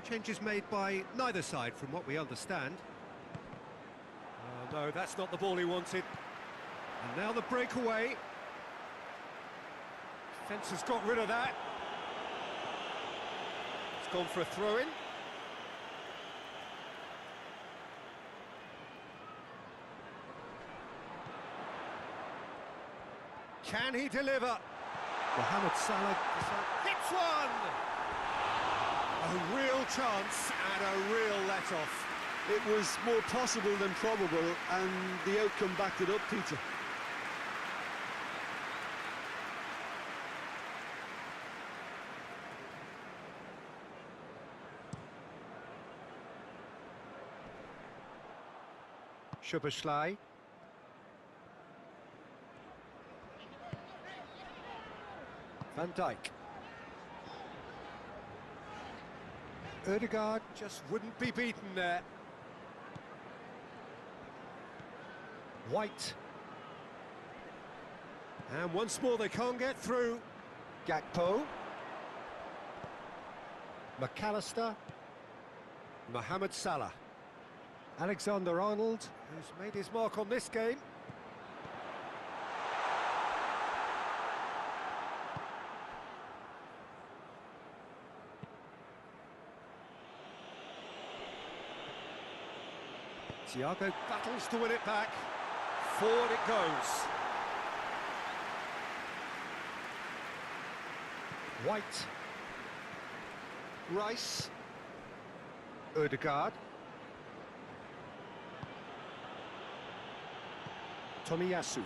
A: Changes made by neither side from what we understand. No, that's not the ball he wanted. And now the breakaway. Defence has got rid of that. It's gone for a throw-in. Can he deliver? Mohamed Salah hits one! A real chance and a real let-off.
B: It was more possible than probable, and the outcome backed it up, Peter.
A: Szoboszlai. Van Dijk. Ødegaard just wouldn't be beaten there. White. And once more they can't get through. Gakpo. McAllister. Mohamed Salah. Alexander-Arnold, who's made his mark on this game. Thiago battles to win it back. Forward it goes. White. Rice. Ødegaard. Tomiyasu.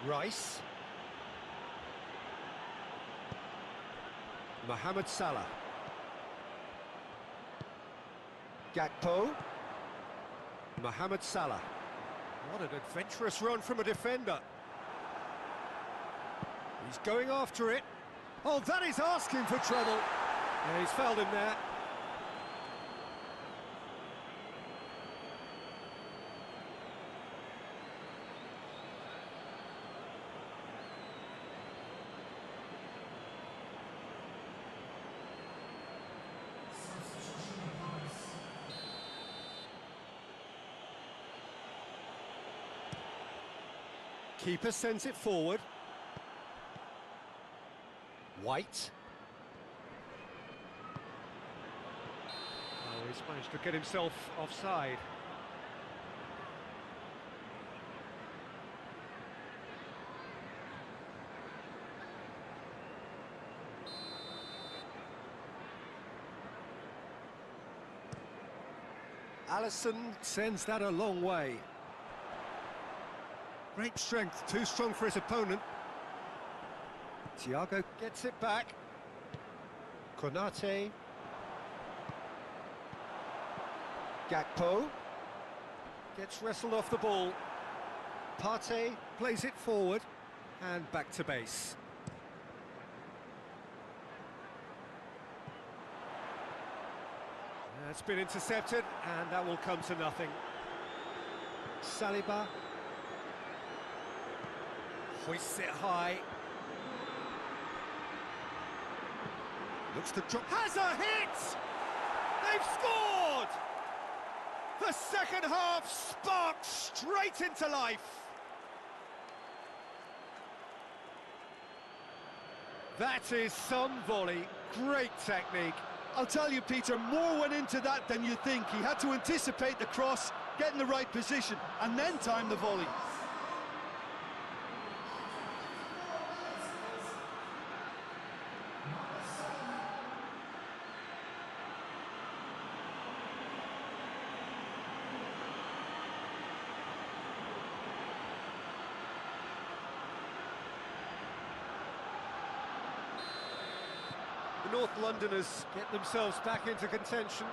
A: Rice. Mohamed Salah. Gakpo. Mohamed Salah. What an adventurous run from a defender. He's going after it. Oh, that is asking for trouble. Yeah, he's fouled him there. Keeper sends it forward. White. Oh, he's managed to get himself offside. Alisson sends that a long way. Great strength, too strong for his opponent. Thiago gets it back. Konate. Gakpo. Gets wrestled off the ball. Partey plays it forward and back to base. That's been intercepted and that will come to nothing. Saliba. Hoists it high. Looks to drop. Has a hit! They've scored! The second half sparked straight into life. That is some volley. Great technique.
B: I'll tell you, Peter, more went into that than you think. He had to anticipate the cross, get in the right position, and then time the volley.
A: The North Londoners get themselves back into contention.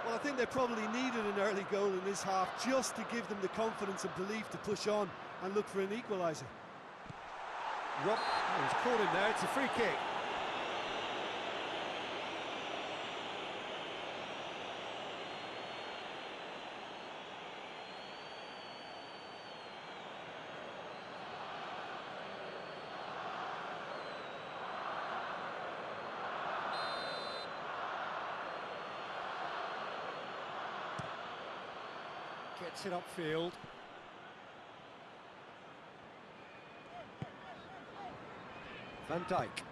B: Well, I think they probably needed an early goal in this half just to give them the confidence and belief to push on and look for an equaliser.
A: Rob, he's caught him there, it's a free kick. Gets it upfield. Van Dijk.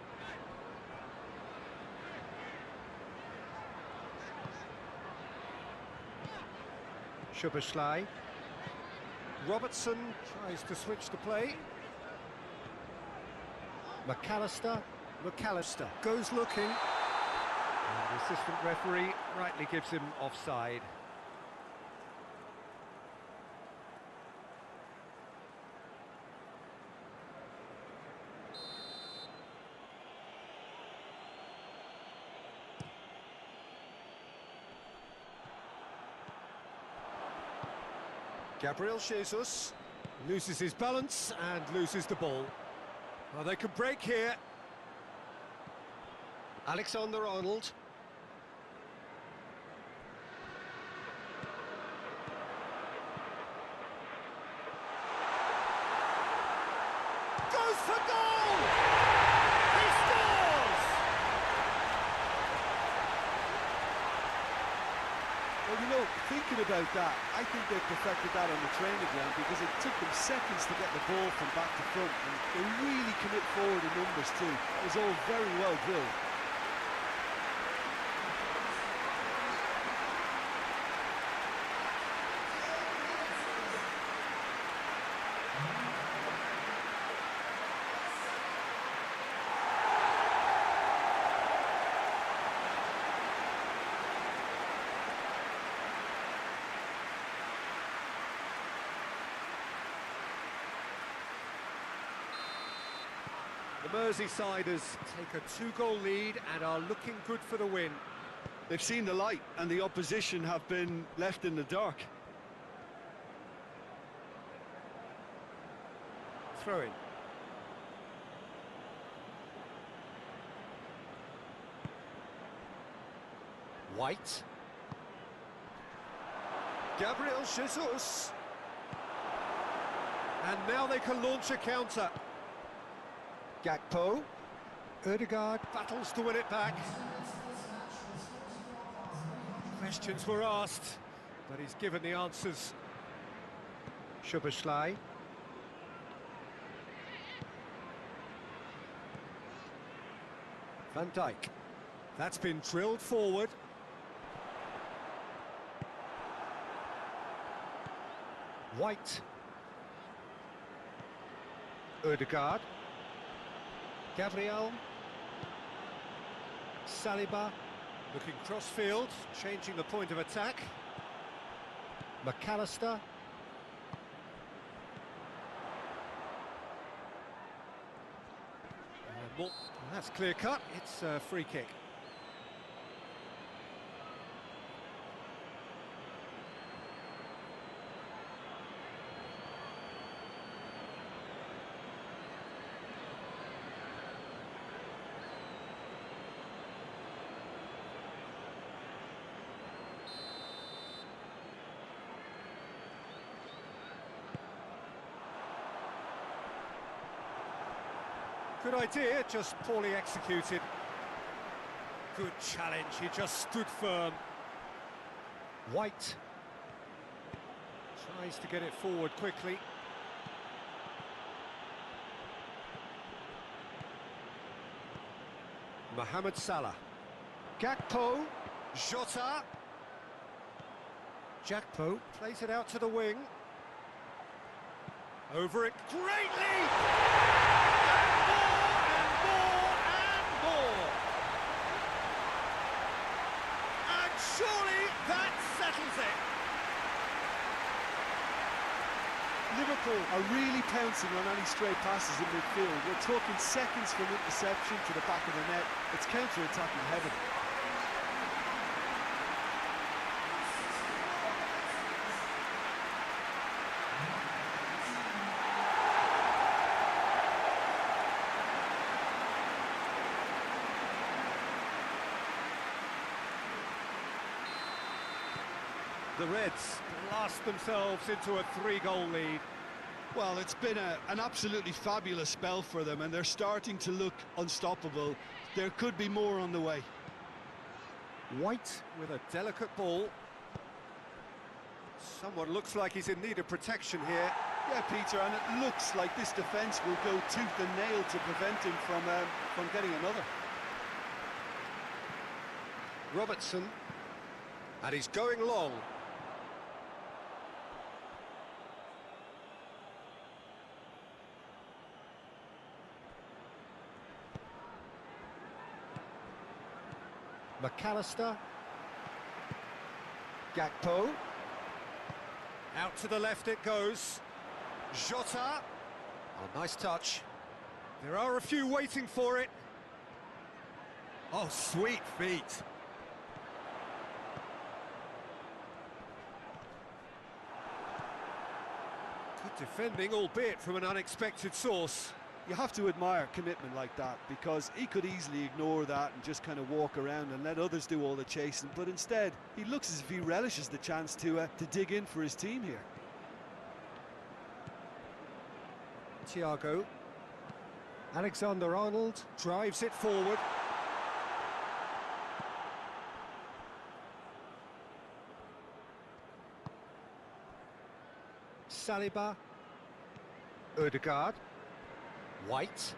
A: Szoboszlai. Robertson tries to switch the play. McAllister goes looking. And the assistant referee rightly gives him offside. Gabriel Jesus loses his balance and loses the ball. Well, they can break here. Alexander-Arnold. Goes for goal! He scores!
C: Well, you know, thinking about that, I think they perfected that on the training ground because it took them seconds to get the ball from back to front, and they really commit forward in numbers too. It was all very well drilled.
A: The Merseysiders take a 2-goal lead and are looking good for the win.
B: They've seen the light and the opposition have been left in the dark.
A: Throw in. White. Gabriel Jesus. And now they can launch a counter. Gakpo. Ødegaard battles to win it back. Questions were asked, but he's given the answers. Szoboszlai. Van Dijk. That's been drilled forward. White. Ødegaard. Gabriel. Saliba. Looking cross-field, changing the point of attack. McAllister. That's clear-cut, it's a free kick. Good idea, just poorly executed. Good challenge, he just stood firm. White. Tries to get it forward quickly. Mohamed Salah. Gakpo. Jota. Gakpo plays it out to the wing. Over it, great lead! Surely that settles it.
C: Liverpool are really pouncing on any stray passes in midfield. We're talking seconds from interception to the back of the net. It's counter-attacking heaven.
A: The Reds blast themselves into a 3-goal lead.
B: Well, it's been an absolutely fabulous spell for them, and they're starting to look unstoppable. There could be more on the way.
A: White with a delicate ball. Someone looks like he's in need of protection here.
C: Yeah, Peter, and it looks like this defence will go tooth and nail to prevent him from getting another.
A: Robertson. And he's going long. McAllister. Gakpo. Out to the left it goes. Jota. Oh, nice touch. There are a few waiting for it. Oh, sweet feet. Good defending, albeit from an unexpected source.
C: You have to admire commitment like that, because he could easily ignore that and just kind of walk around and let others do all the chasing, but instead he looks as if he relishes the chance to dig in for his team here.
A: Thiago. Alexander-Arnold drives it forward. Saliba. Ødegaard. White.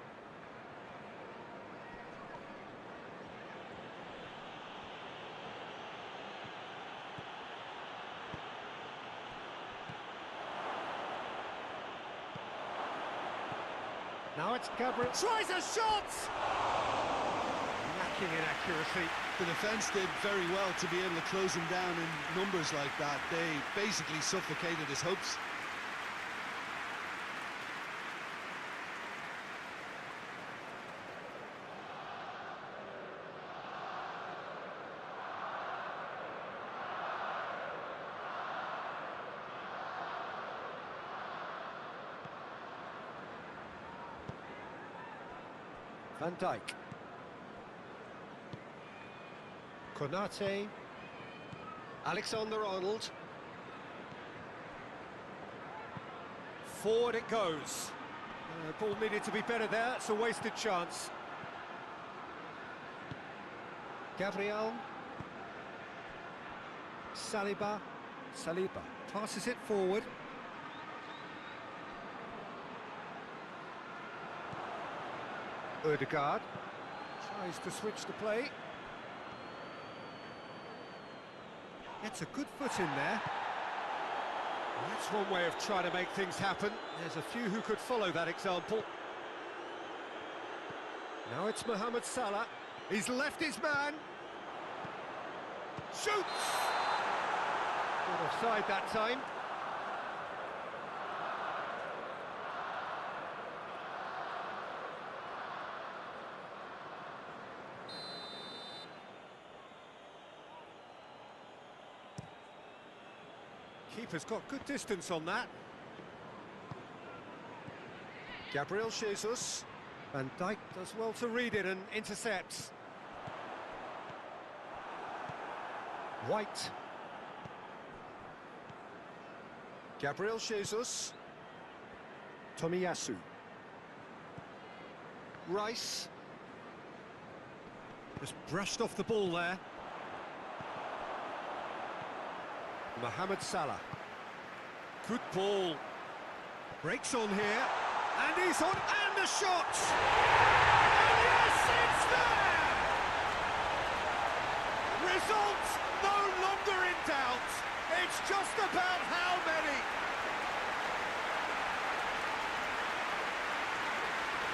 A: Now it's Gabriel. Tries a shot! Lacking in accuracy.
B: The defence did very well to be able to close him down in numbers like that. They basically suffocated his hopes.
A: Van Dijk. Konate. Alexander-Arnold. Forward it goes. Ball needed to be better there. It's a wasted chance. Gabriel. Saliba. Saliba passes it forward. Ødegaard tries to switch the play. Gets a good foot in there. That's one way of trying to make things happen. There's a few who could follow that example. Now it's Mohamed Salah. He's left his man. Shoots! Not offside that time. Keeper's got good distance on that. Gabriel Jesus. Van Dijk does well to read it and intercepts. White. Gabriel Jesus. Tomiyasu. Rice. Just brushed off the ball there. Mohamed Salah. Good ball. Breaks on here. And he's on. And the shot! And yes, it's there! Result no longer in doubt. It's just about how many.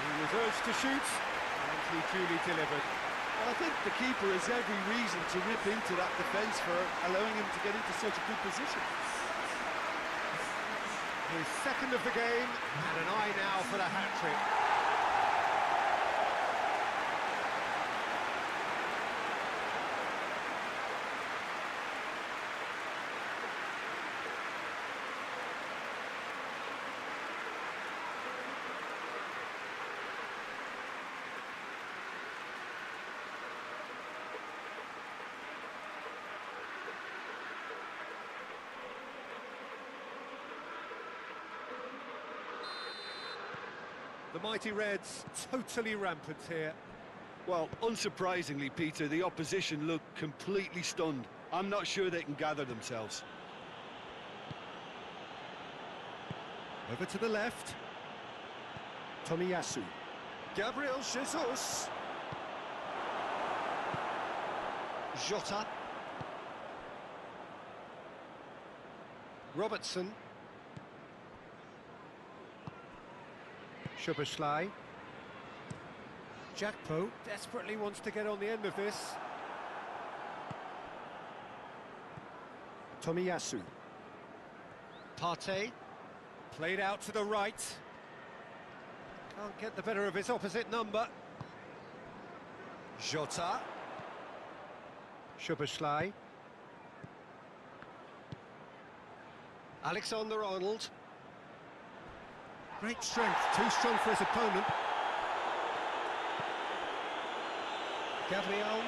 A: He was urged to shoot, and he duly delivered.
C: Well, I think the keeper has every reason to rip into that defence for allowing him to get into such a good position.
A: His second of the game, and an eye now for the hat-trick. The mighty Reds totally rampant here.
C: Well, unsurprisingly, Peter, the opposition look completely stunned. I'm not sure they can gather themselves.
A: Over to the left. Tomiyasu. Gabriel Jesus. Jota. Robertson. Szoboszlai. Jakpo desperately wants to get on the end of this. Tomiyasu. Partey. Played out to the right. Can't get the better of his opposite number. Jota. Szoboszlai. Alexander-Arnold. Great strength, too strong for his opponent. Gabriel.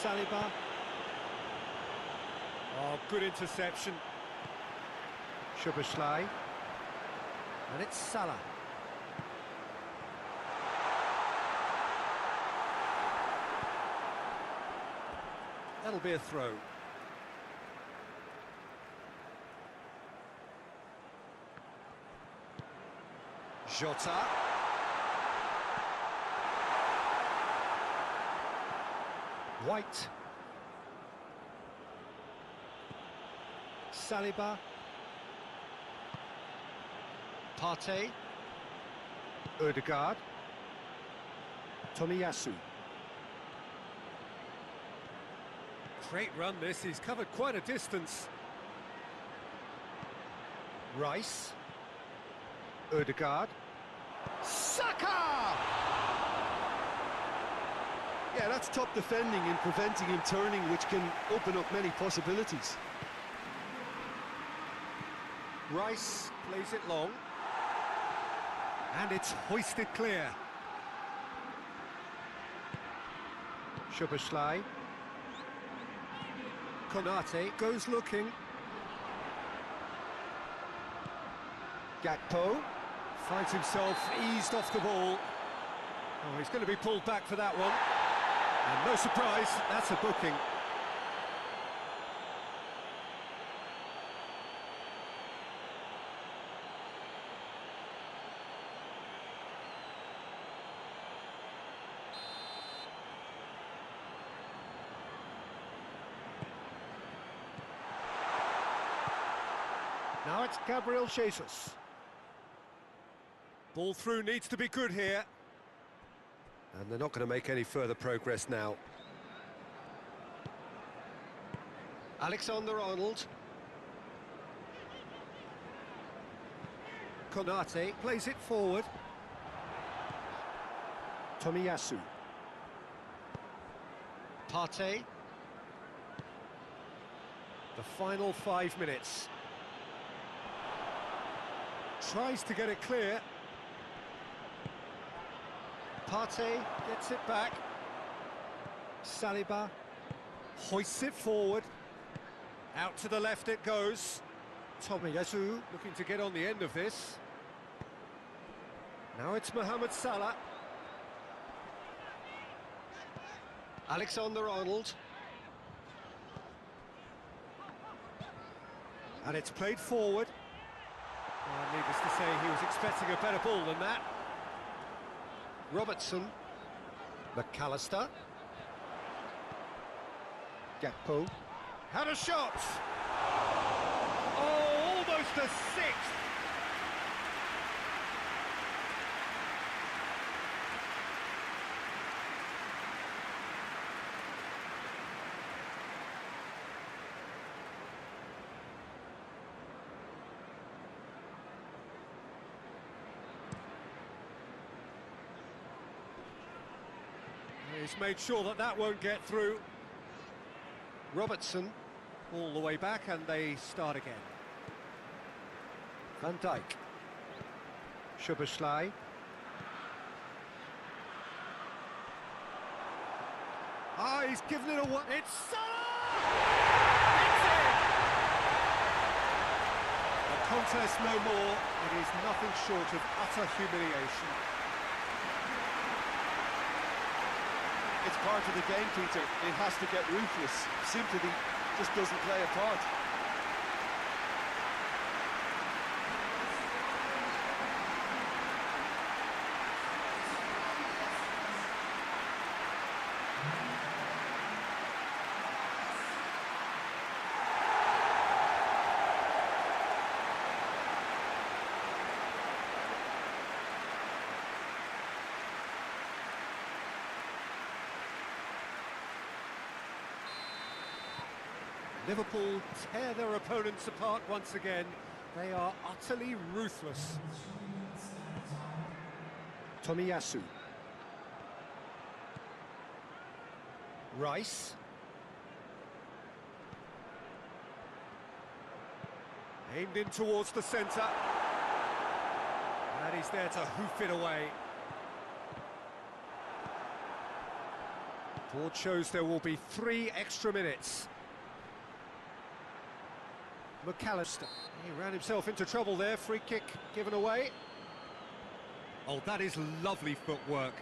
A: Saliba. Oh, good interception. Szoboszlai. And it's Salah. That'll be a throw. Jota. White. Saliba. Partey. Ødegaard. Tomiyasu. Great run this, he's covered quite a distance. Rice. Ødegaard. Saka!
B: Yeah, that's top defending and preventing him turning, which can open up many possibilities.
A: Rice plays it long. And it's hoisted clear. Szoboszlai. Konate goes looking. Gakpo finds himself eased off the ball. Oh, he's going to be pulled back for that one. And no surprise, that's a booking. Now it's Gabriel Jesus. Ball through needs to be good here. And they're not going to make any further progress now. Alexander-Arnold. Konate plays it forward. Tomiyasu. Partey. The final 5 minutes. Tries to get it clear. Partey gets it back. Saliba hoists it forward. Out to the left it goes. Tomiyasu looking to get on the end of this. Now it's Mohamed Salah. Alexander-Arnold. And it's played forward. Needless to say, he was expecting a better ball than that. Robertson. McAllister. Gakpo. Had a shot! Oh, almost a sixth! He's made sure that that won't get through. Robertson all the way back and they start again. Van Dijk. Szoboszlai. Ah, he's given it away. It's Salah! It's in! A contest no more. It is nothing short of utter humiliation.
C: It's part of the game, Peter. It has to get ruthless. Sympathy just doesn't play a part.
A: Liverpool tear their opponents apart once again. They are utterly ruthless. Tomiyasu. Rice. Aimed in towards the centre. And he's there to hoof it away. Board shows there will be 3 extra minutes. McAllister, he ran himself into trouble there, free kick given away. Oh, that is lovely footwork.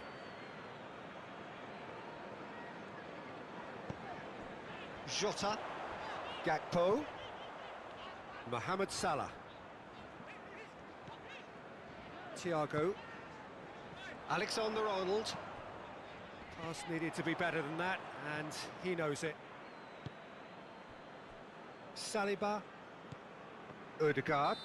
A: Jota, Gakpo, Mohamed Salah, Thiago, Alexander-Arnold. Pass needed to be better than that, and he knows it. Saliba. Odegaard.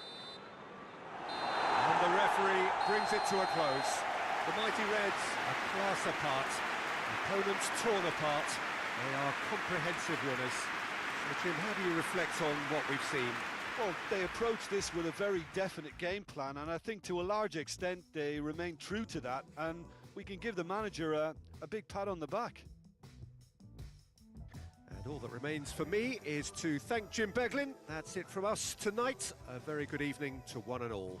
A: And the referee brings it to a close. The mighty Reds are class apart. Opponents torn apart. They are comprehensive winners. So, Jim, how do you reflect on what we've seen?
C: Well, they approach this with a very definite game plan, and I think to a large extent they remain true to that, and we can give the manager a big pat on the back.
A: And all that remains for me is to thank Jim Beglin. That's it from us tonight. A very good evening to one and all.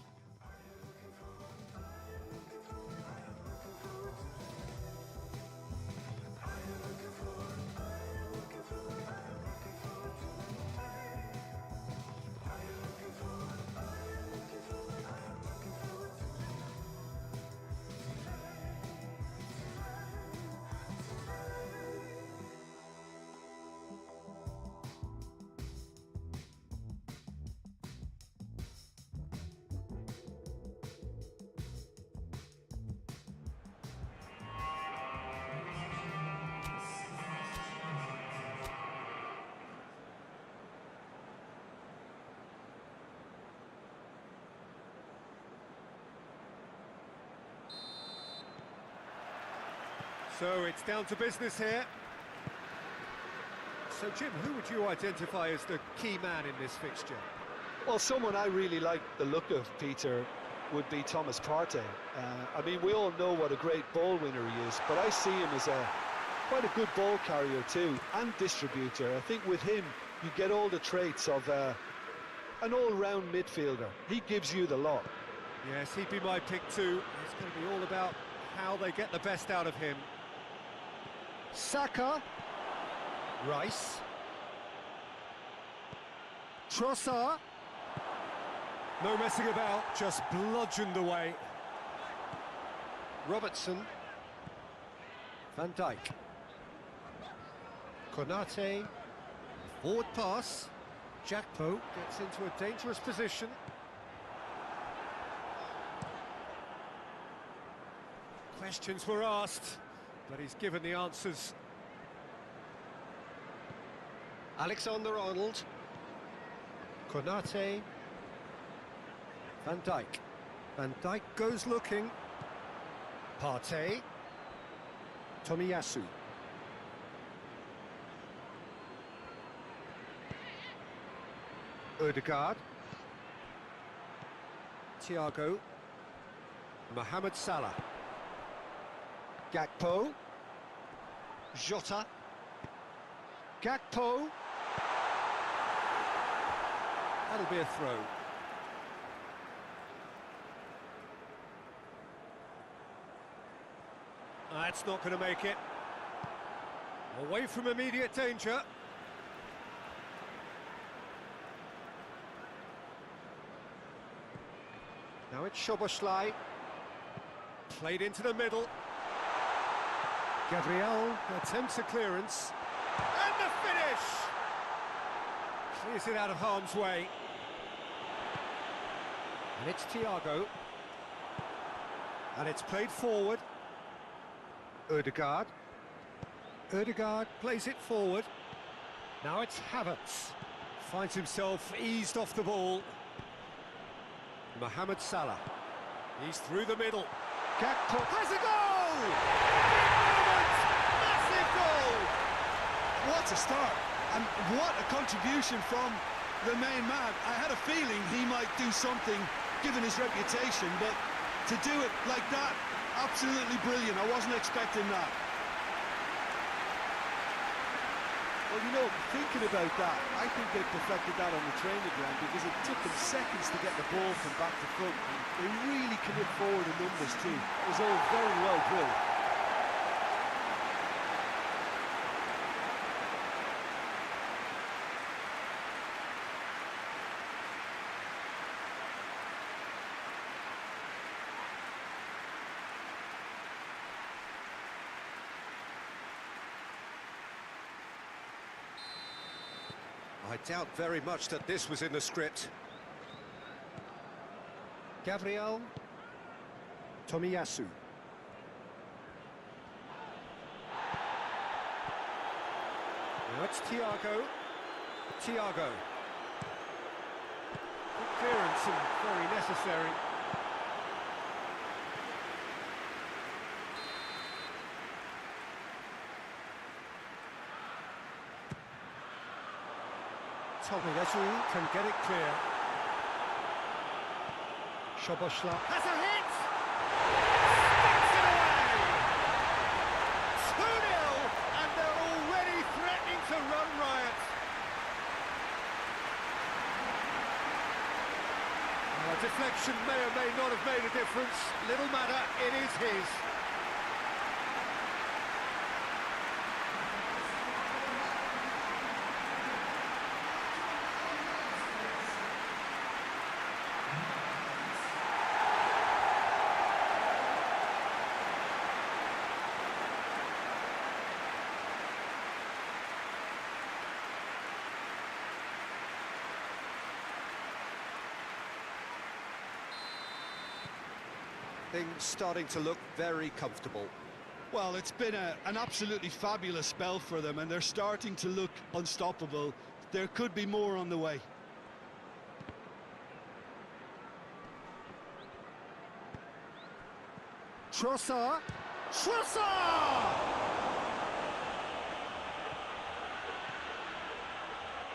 A: So it's down to business here. So, Jim, who would you identify as the key man in this fixture?
C: Well, someone I really like the look of, Peter, would be Thomas Partey. I mean, we all know what a great ball winner he is, but I see him as quite a good ball carrier too, and distributor. I think with him, you get all the traits of an all-round midfielder. He gives you the lot.
A: Yes, he'd be my pick too. It's going to be all about how they get the best out of him. Saka. Rice. Trossard. No messing about, just bludgeoned away. Robertson. Van Dijk. Konate. Forward pass. Gakpo gets into a dangerous position. Questions were asked, but he's given the answers. Alexander-Arnold. Konate. Van Dijk. Van Dijk goes looking. Partey. Tomiyasu. Odegaard. Thiago. Mohamed Salah. Gakpo. Jota. Gakpo. That'll be a throw. That's not going to make it. Away from immediate danger. Now it's Szoboszlai. Played into the middle. Gabriel attempts a clearance. And the finish! clears it out of harm's way. And it's Thiago. And it's played forward. Ødegaard. Ødegaard plays it forward. Now it's Havertz. Finds himself eased off the ball. Mohamed Salah. He's through the middle. Gakpo has a goal! Massive goal!
B: What a start, and what a contribution from the main man. I had a feeling he might do something, given his reputation, but to do it like that, absolutely brilliant. I wasn't expecting that.
C: Well, you know, thinking about that, I think they perfected that on the training ground because it took them seconds to get the ball from back to front. And they really commit forward in numbers too. It was all very well drilled.
A: I doubt very much that this was in the script. Gabriel Tomiyasu. Now it's Thiago. Thiago. Good clearance and very necessary. Tomiyasu can get it clear. Szoboszlai has a hit! Sticks it away! 2-0, and they're already threatening to run riot. A deflection may or may not have made a difference. Little matter, it is his. Things starting to look very comfortable.
B: Well, it's been an absolutely fabulous spell for them, and they're starting to look unstoppable. There could be more on the way.
A: Trossard!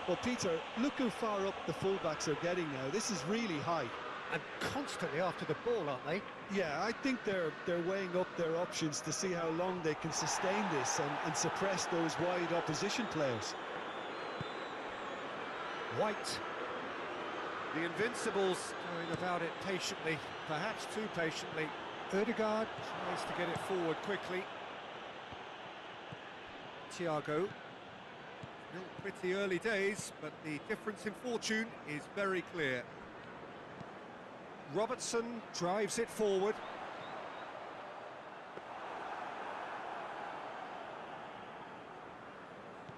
C: Well, Peter, look how far up the fullbacks are getting now. This is really high.
A: And constantly after the ball, aren't they?
C: Yeah, I think they're weighing up their options to see how long they can sustain this and suppress those wide opposition players.
A: White. The Invincibles going about it patiently, perhaps too patiently. Ødegaard tries to get it forward quickly. Thiago. Still pretty early days, but the difference in fortune is very clear. Robertson drives it forward.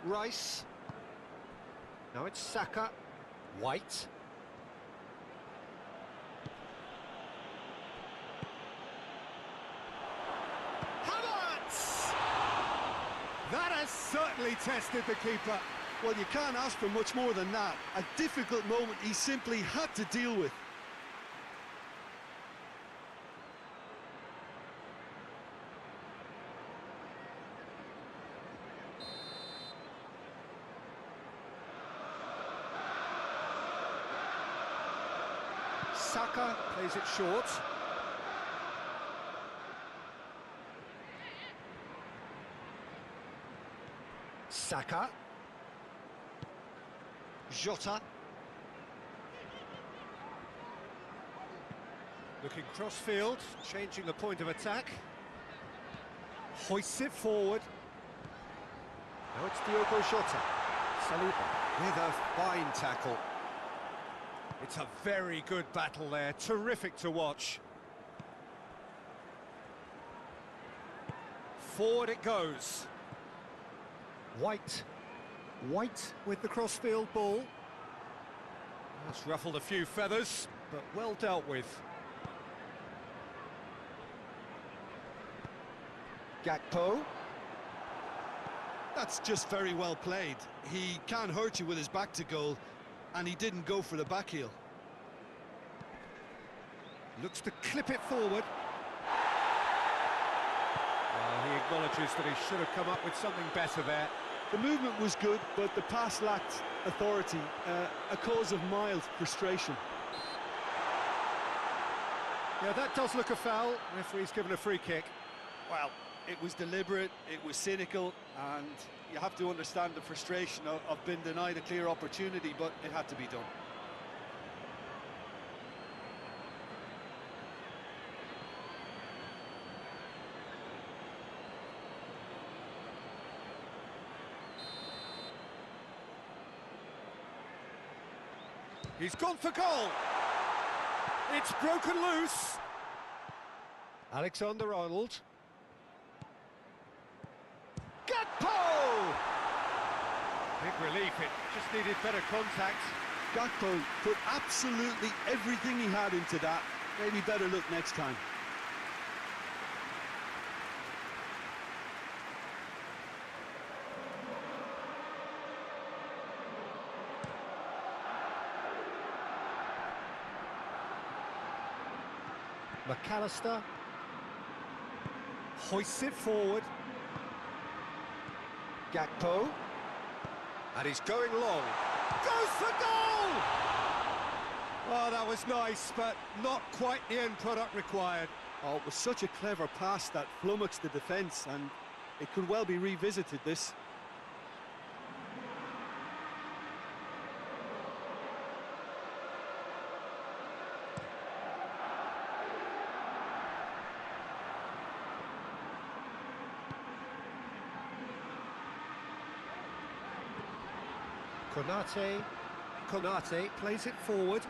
A: Rice. Now it's Saka. White. Havertz! That has certainly tested the keeper.
B: Well, you can't ask for much more than that. A difficult moment he simply had to deal with.
A: Saka plays it short. Saka. Jota. Looking cross-field, changing the point of attack. Hoists it forward. Now it's Diogo Jota. Saliba with a fine tackle. It's a very good battle there, terrific to watch. Forward it goes. White with the crossfield ball. That's ruffled a few feathers, but well dealt with.
B: Gakpo. That's just very well played. He can't hurt you with his back to goal, and he didn't go for the back heel.
A: Looks to clip it forward. Well, he acknowledges that he should have come up with something better there.
C: The movement was good, but the pass lacked authority, a cause of mild frustration.
A: Yeah, that does look a foul. Referee's given a free kick.
C: Well, it was deliberate, it was cynical, and you have to understand the frustration of being denied a clear opportunity, but it had to be done.
A: He's gone for goal. It's broken loose. Alexander-Arnold. Gakpo! Big relief, it just needed better contact.
C: Gakpo put absolutely everything he had into that. Maybe better look next time.
A: McAllister hoists it forward. Gakpo, and he's going long. Goes for goal! Oh, that was nice, but not quite the end product required.
C: Oh, it was such a clever pass that flummoxed the defence, and it could well be revisited, this.
A: Konate plays it forward.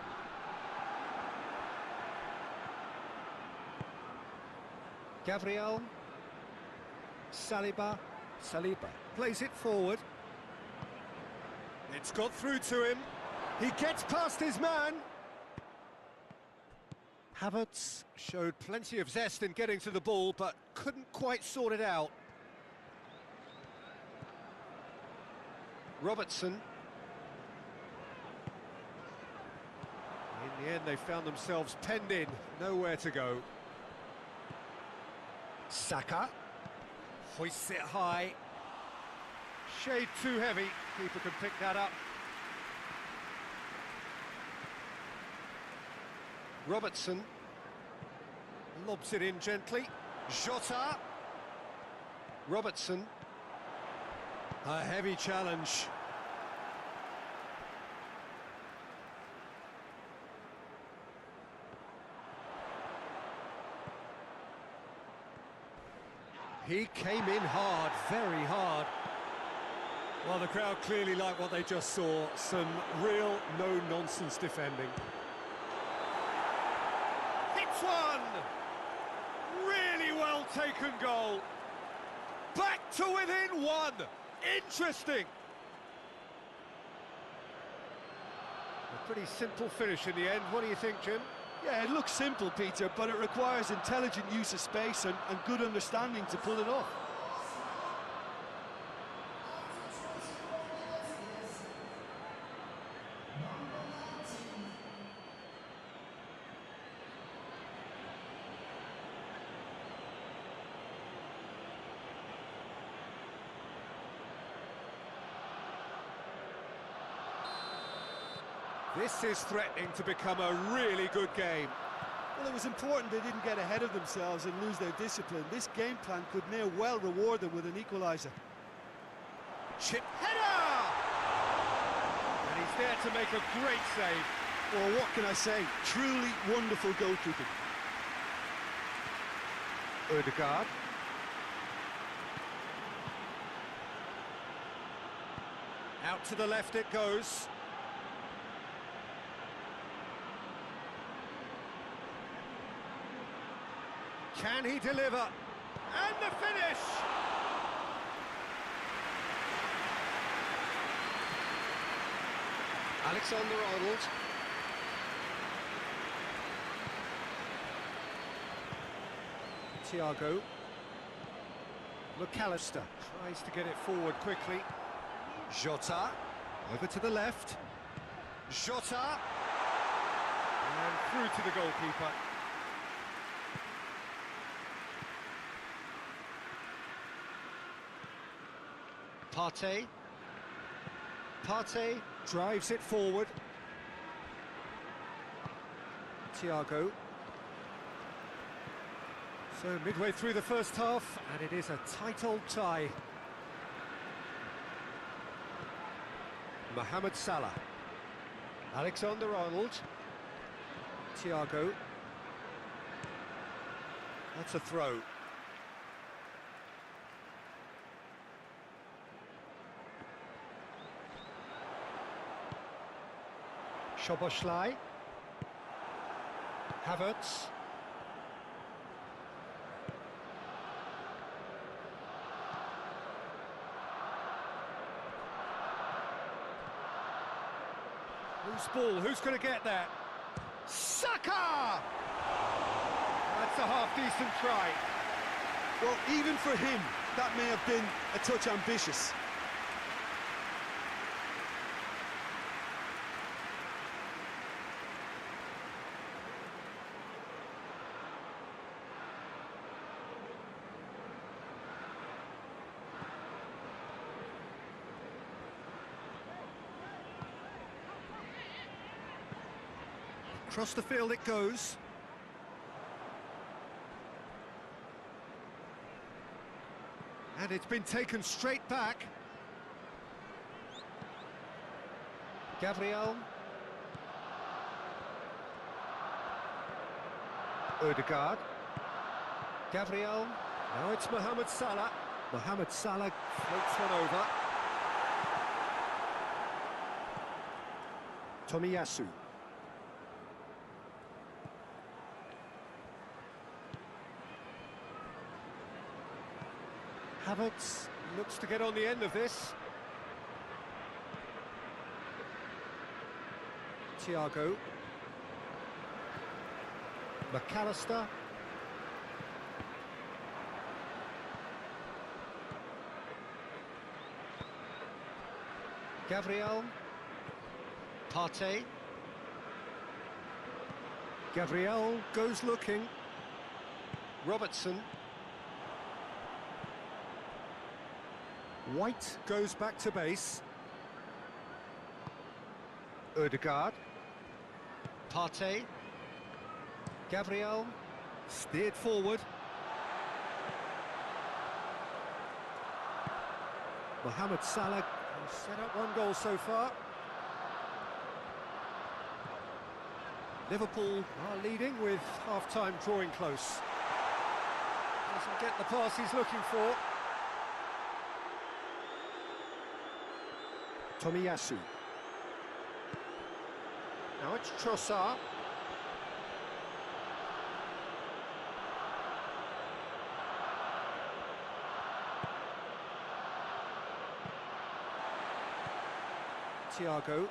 A: Gabriel. Saliba plays it forward. It's got through to him. He gets past his man. Havertz showed plenty of zest in getting to the ball, but couldn't quite sort it out. Robertson. In the end, they found themselves penned in, nowhere to go. Saka hoists it high. Shade too heavy, keeper can pick that up. Robertson lobs it in gently. Jota. Robertson. A heavy challenge. He came in hard, very hard. Well, the crowd clearly liked what they just saw. Some real no-nonsense defending. Hits one! Really well taken goal. Back to within one. Interesting. A pretty simple finish in the end. What do you think, Jim?
C: Yeah, it looks simple, Peter, but it requires intelligent use of space and good understanding to pull it off.
A: This is threatening to become a really good game.
C: Well, it was important they didn't get ahead of themselves and lose their discipline. This game plan could near well reward them with an equaliser.
A: Chip header! And he's there to make a great save.
C: Well, what can I say? Truly wonderful goalkeeping.
A: Odegaard. Out to the left it goes. Can he deliver? And the finish! Alexander-Arnold. Thiago. McAllister tries to get it forward quickly. Jota, over to the left. Jota, and through to the goalkeeper. Partey drives it forward. Thiago. So midway through the first half, and it is a tight old tie. Mohamed Salah. Alexander-Arnold. Thiago. That's a throw. Szoboszlai. Havertz. Loose ball, who's going to get that? Saka! That's a half-decent try.
B: Well, even for him, that may have been a touch ambitious.
A: Across the field it goes. And it's been taken straight back. Gabriel. Odegaard. Gabriel. Now it's Mohamed Salah. Mohamed Salah floats one over. Tomiyasu. Havertz looks to get on the end of this. Thiago. McAllister. Gabriel. Partey. Gabriel goes looking. Robertson. White goes back to base. Odegaard. Partey. Gabriel. Steered forward. Mohamed Salah has set up one goal so far. Liverpool are leading with half-time drawing close. Doesn't get the pass he's looking for. Tomiyasu. Now it's Trossard. Thiago.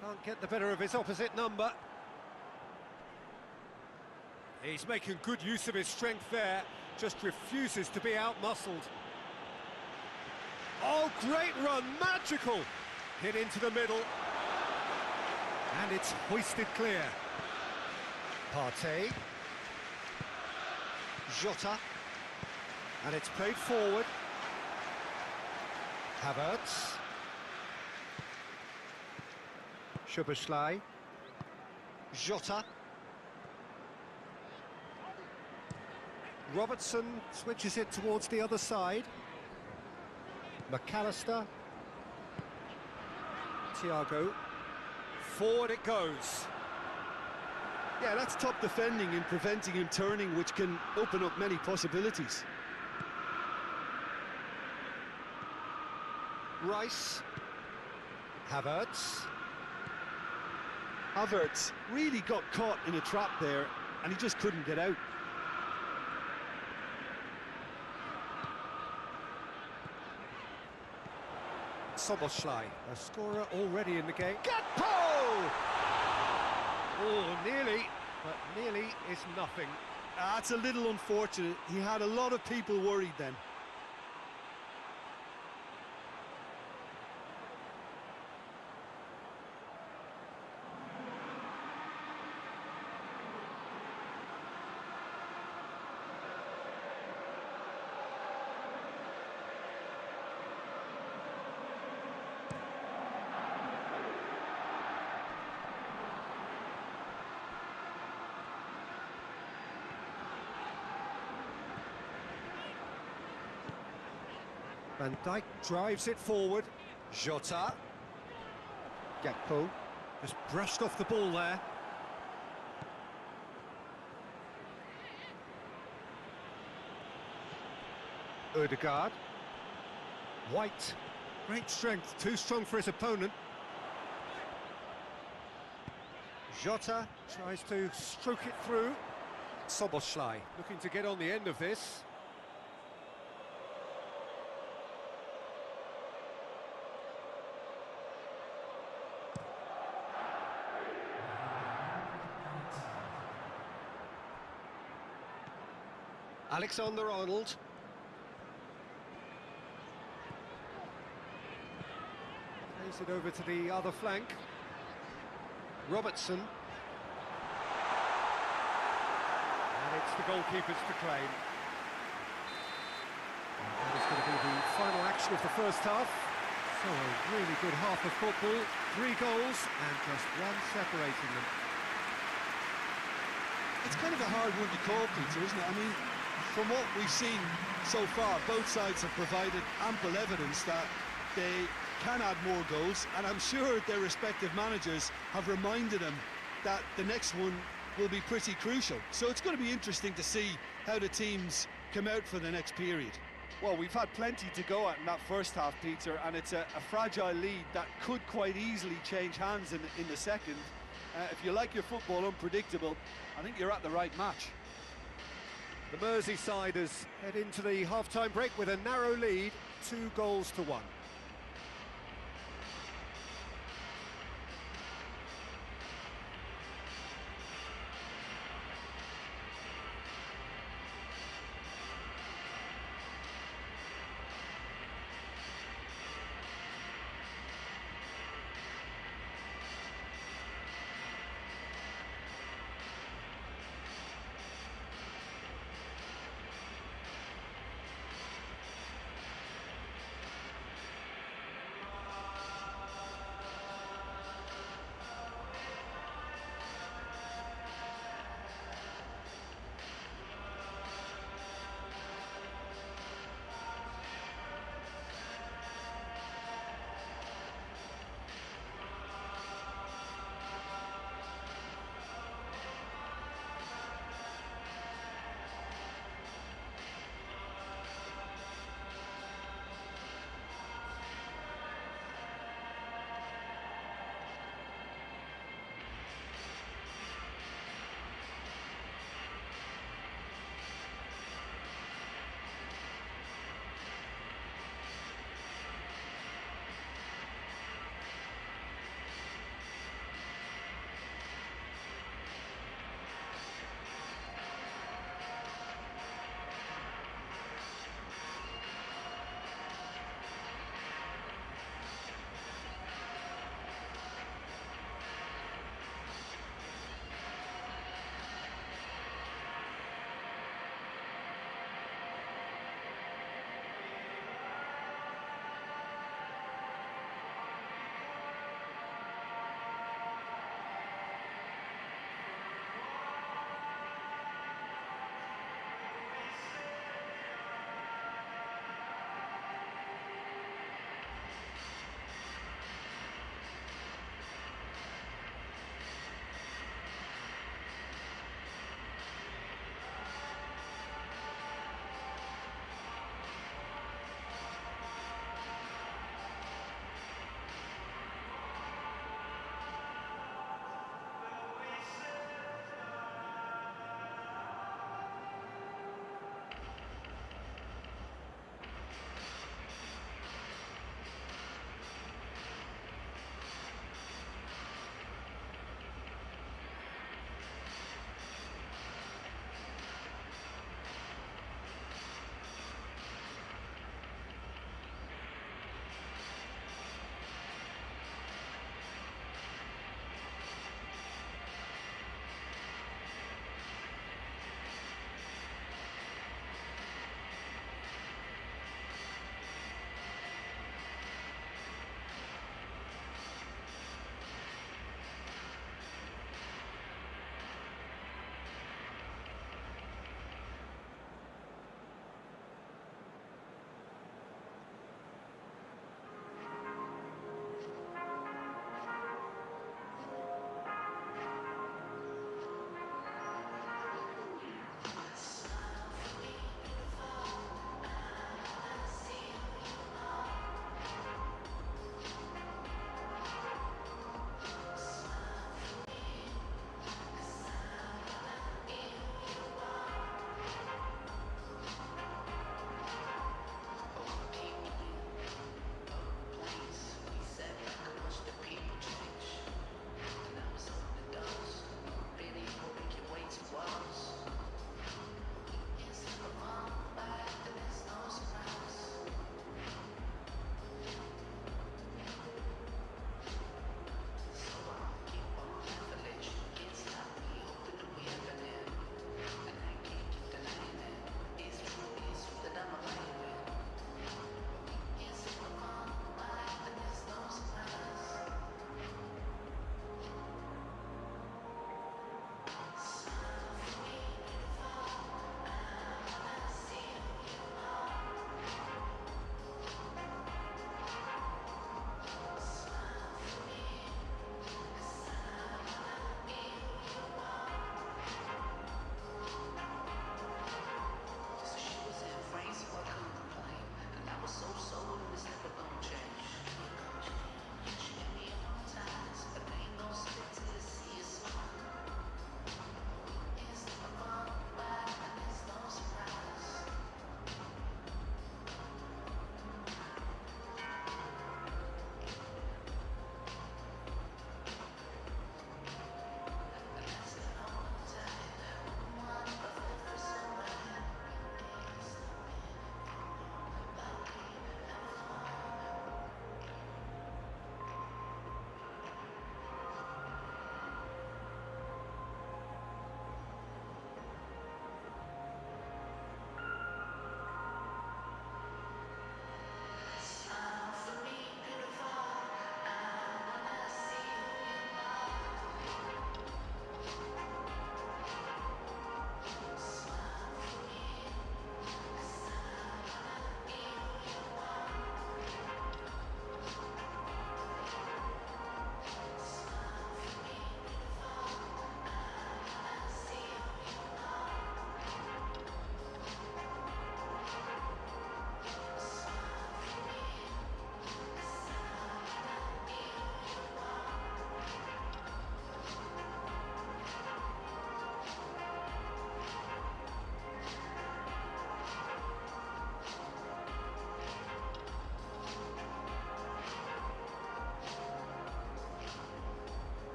A: Can't get the better of his opposite number. He's making good use of his strength there, just refuses to be out-muscled. Oh, great run, magical! Hit into the middle. And it's hoisted clear. Partey. Jota. And it's played forward. Havertz. Szoboszlai. Jota. Robertson switches it towards the other side. McAllister. Thiago. Forward it goes.
B: Yeah, that's top defending and preventing him turning, which can open up many possibilities.
A: Rice. Havertz.
B: Havertz really got caught in a trap there, and he just couldn't get out.
A: Szoboszlai, a scorer already in the game. Gakpo! Oh, nearly, but nearly is nothing.
B: That's a little unfortunate. He had a lot of people worried then.
A: Van Dijk drives it forward. Jota. Gakpo just brushed off the ball there. Ødegaard. White. Great strength, too strong for his opponent. Jota tries to stroke it through. Szoboszlai looking to get on the end of this. Alexander-Arnold. Plays it over to the other flank. Robertson. And it's the goalkeeper's to claim. That is going to be the final action of the first half. So a really good half of football. 3 goals and just one separating them.
B: It's kind of a hard one to call, Peter, isn't it? I mean, from what we've seen so far, both sides have provided ample evidence that they can add more goals, and I'm sure their respective managers have reminded them that the next one will be pretty crucial. So it's going to be interesting to see how the teams come out for the next period.
C: Well, we've had plenty to go at in that first half, Peter, and it's a fragile lead that could quite easily change hands in the second. If you like your football unpredictable, I think you're at the right match.
A: The Merseysiders head into the half-time break with a narrow lead, 2 goals to 1.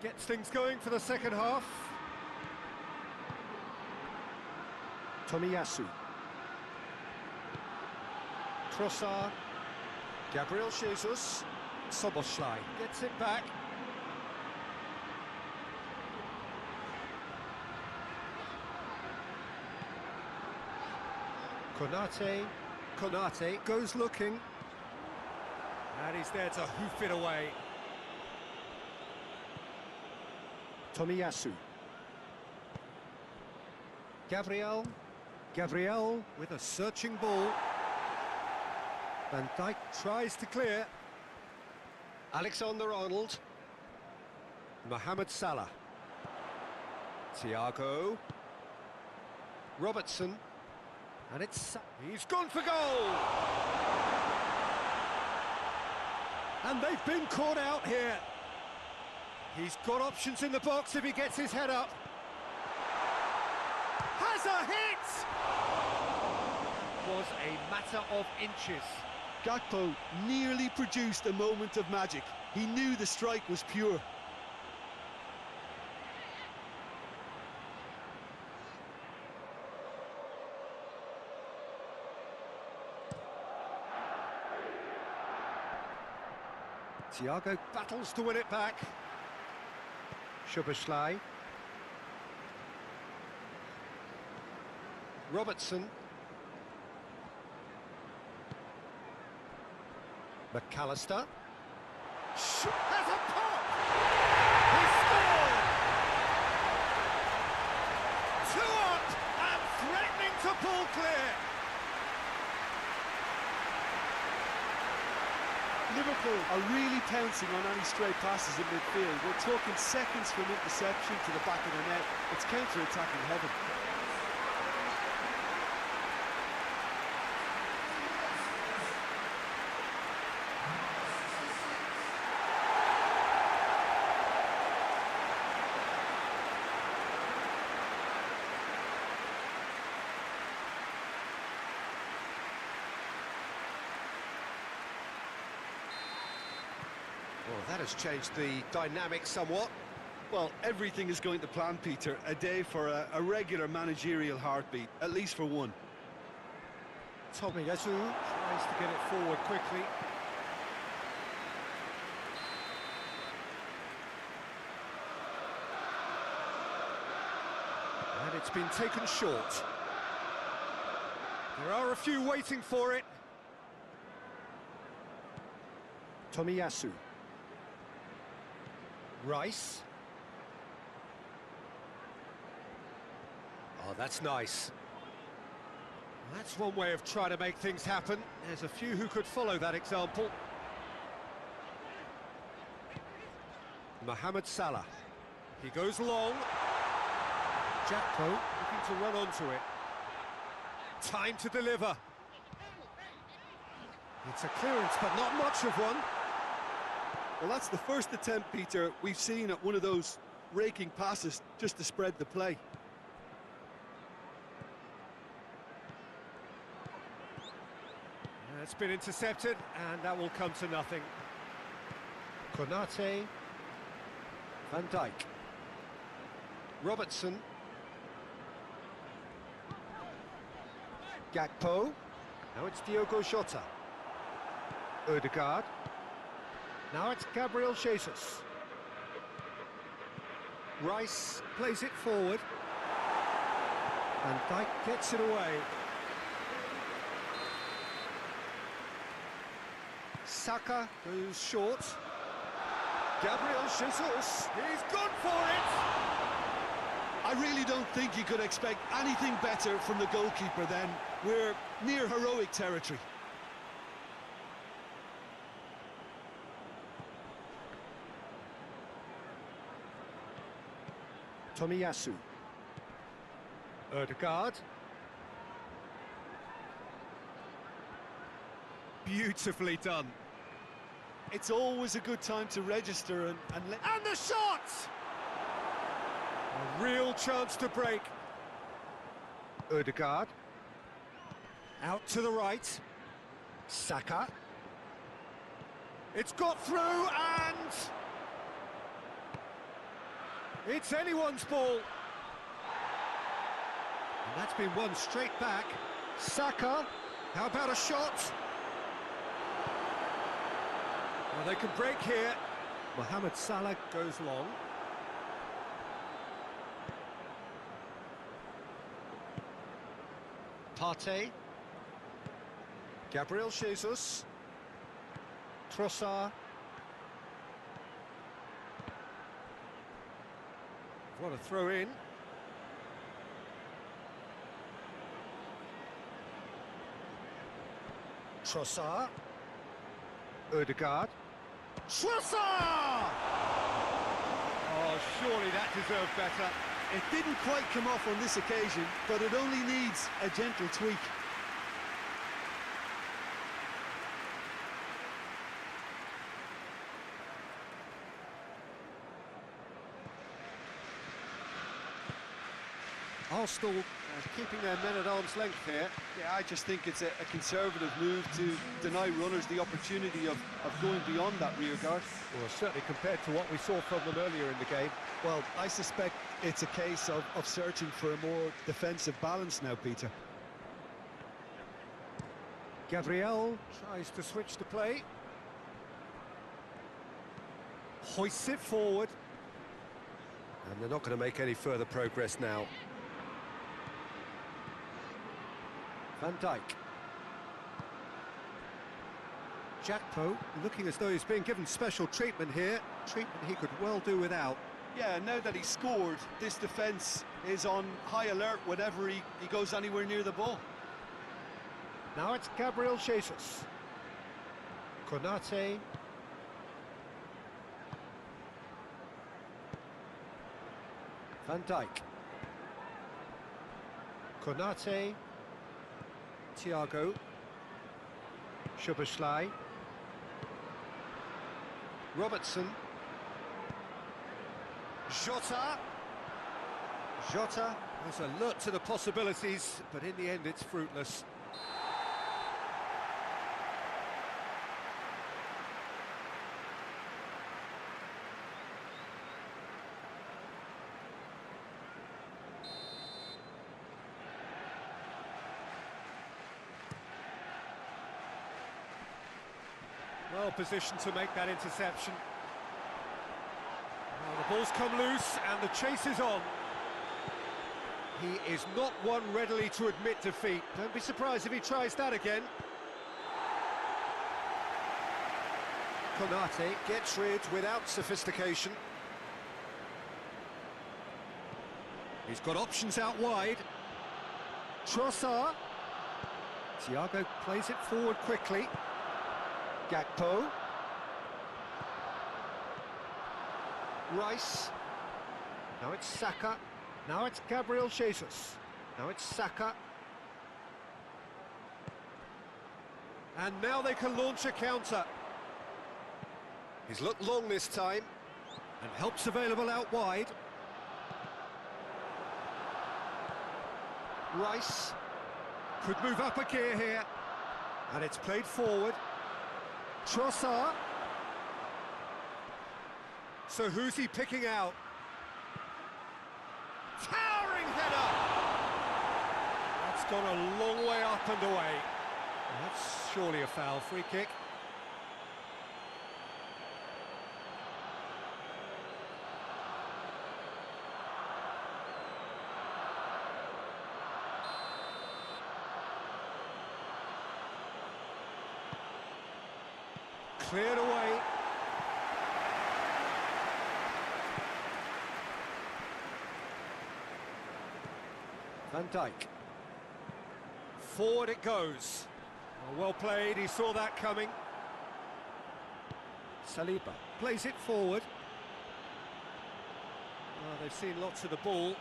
A: Gets things going for the second half. Tomiyasu. Trossard. Gabriel Jesus. Soboslai gets it back. Konate goes looking. And he's there to hoof it away. Tomiyasu. Gabriel with a searching ball. Van Dijk tries to clear. Alexander-Arnold. Mohamed Salah. Thiago. Robertson. And he's gone for goal! And they've been caught out here. He's got options in the box if he gets his head up. Has a hit! Was a matter of inches.
B: Gakpo nearly produced a moment of magic. He knew the strike was pure.
A: Thiago battles to win it back. Szoboszlai. Robertson. McAllister. Has a pop! He scored! 2 up and threatening to pull clear.
C: Liverpool are really pouncing on any stray passes in midfield. We're talking seconds from interception to the back of the net. It's counter-attacking heaven.
A: Well, that has changed the dynamic somewhat.
B: Well, everything is going to plan, Peter. A day for a regular managerial heartbeat, at least for one.
A: Tomiyasu tries to get it forward quickly. And it's been taken short. There are a few waiting for it. Tomiyasu. Rice. Oh, that's nice. That's one way of trying to make things happen. There's a few who could follow that example. Mohamed Salah. He goes long. Gakpo looking to run onto it. Time to deliver. It's a clearance, but not much of one.
B: Well, that's the first attempt, Peter, we've seen at one of those raking passes just to spread the play.
A: It's been intercepted, and that will come to nothing. Konate. Van Dijk. Robertson. Gakpo. Now it's Diogo Jota. Ødegaard. Now it's Gabriel Jesus. Rice plays it forward. Van Dijk gets it away. Saka goes short. Gabriel Jesus, he's gone for it!
B: I really don't think you could expect anything better from the goalkeeper then. We're near heroic territory.
A: Tomiyasu. Ødegaard. Beautifully done.
C: It's always a good time to register and
A: And the shot! A real chance to break. Ødegaard. Out to the right. Saka. It's got through and... It's anyone's ball. And that's been won straight back. Saka, how about a shot? Well, they can break here. Mohamed Salah goes long. Partey. Gabriel Jesus. Trossard. What a throw in. Trossard. Odegaard. Trossard! Oh, surely that deserved better.
B: It didn't quite come off on this occasion, but it only needs a gentle tweak.
A: Arsenal keeping their men at arm's length here.
C: Yeah, I just think it's a conservative move to deny runners the opportunity of going beyond that rear guard.
A: Well, certainly compared to what we saw from them earlier in the game.
B: Well, I suspect it's a case of searching for a more defensive balance now, Peter.
A: Gabriel tries to switch the play. Hoists it forward. And they're not going to make any further progress now. Van Dijk. Jakpo looking as though he's being given special treatment here. Treatment he could well do without.
C: Yeah, now that he scored, this defence is on high alert whenever he goes anywhere near the ball.
A: Now it's Gabriel Jesus. Konate. Van Dijk. Konate. Thiago. Szoboszlai. Robertson. Jota. Jota was alert to the possibilities, but in the end it's fruitless. Well positioned to make that interception. Well, the ball's come loose and the chase is on. He is not one readily to admit defeat. Don't be surprised if he tries that again. Konate gets rid without sophistication. He's got options out wide. Trossard. Thiago plays it forward quickly. Gakpo. Rice. Now it's Saka. Now it's Gabriel Jesus. Now it's Saka. And now they can launch a counter. He's looked long this time. And help's available out wide. Rice. Could move up a gear here. And it's played forward. Trossard. So who's he picking out? Towering header! That's gone a long way up and away. That's surely a foul. Free kick. Cleared away. Van Dijk. Forward it goes. Well played, he saw that coming. Saliba plays it forward. Well, they've seen lots of the ball.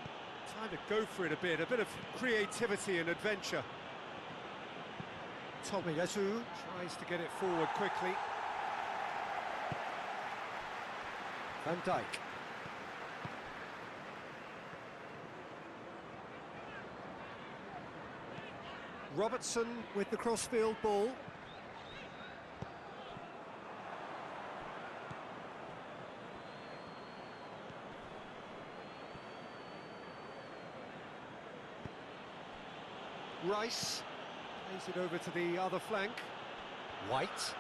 A: Time to go for it a bit of creativity and adventure. Tomiyasu tries to get it forward quickly. Van Dijk. Robertson with the crossfield ball. Rice plays it over to the other flank. White.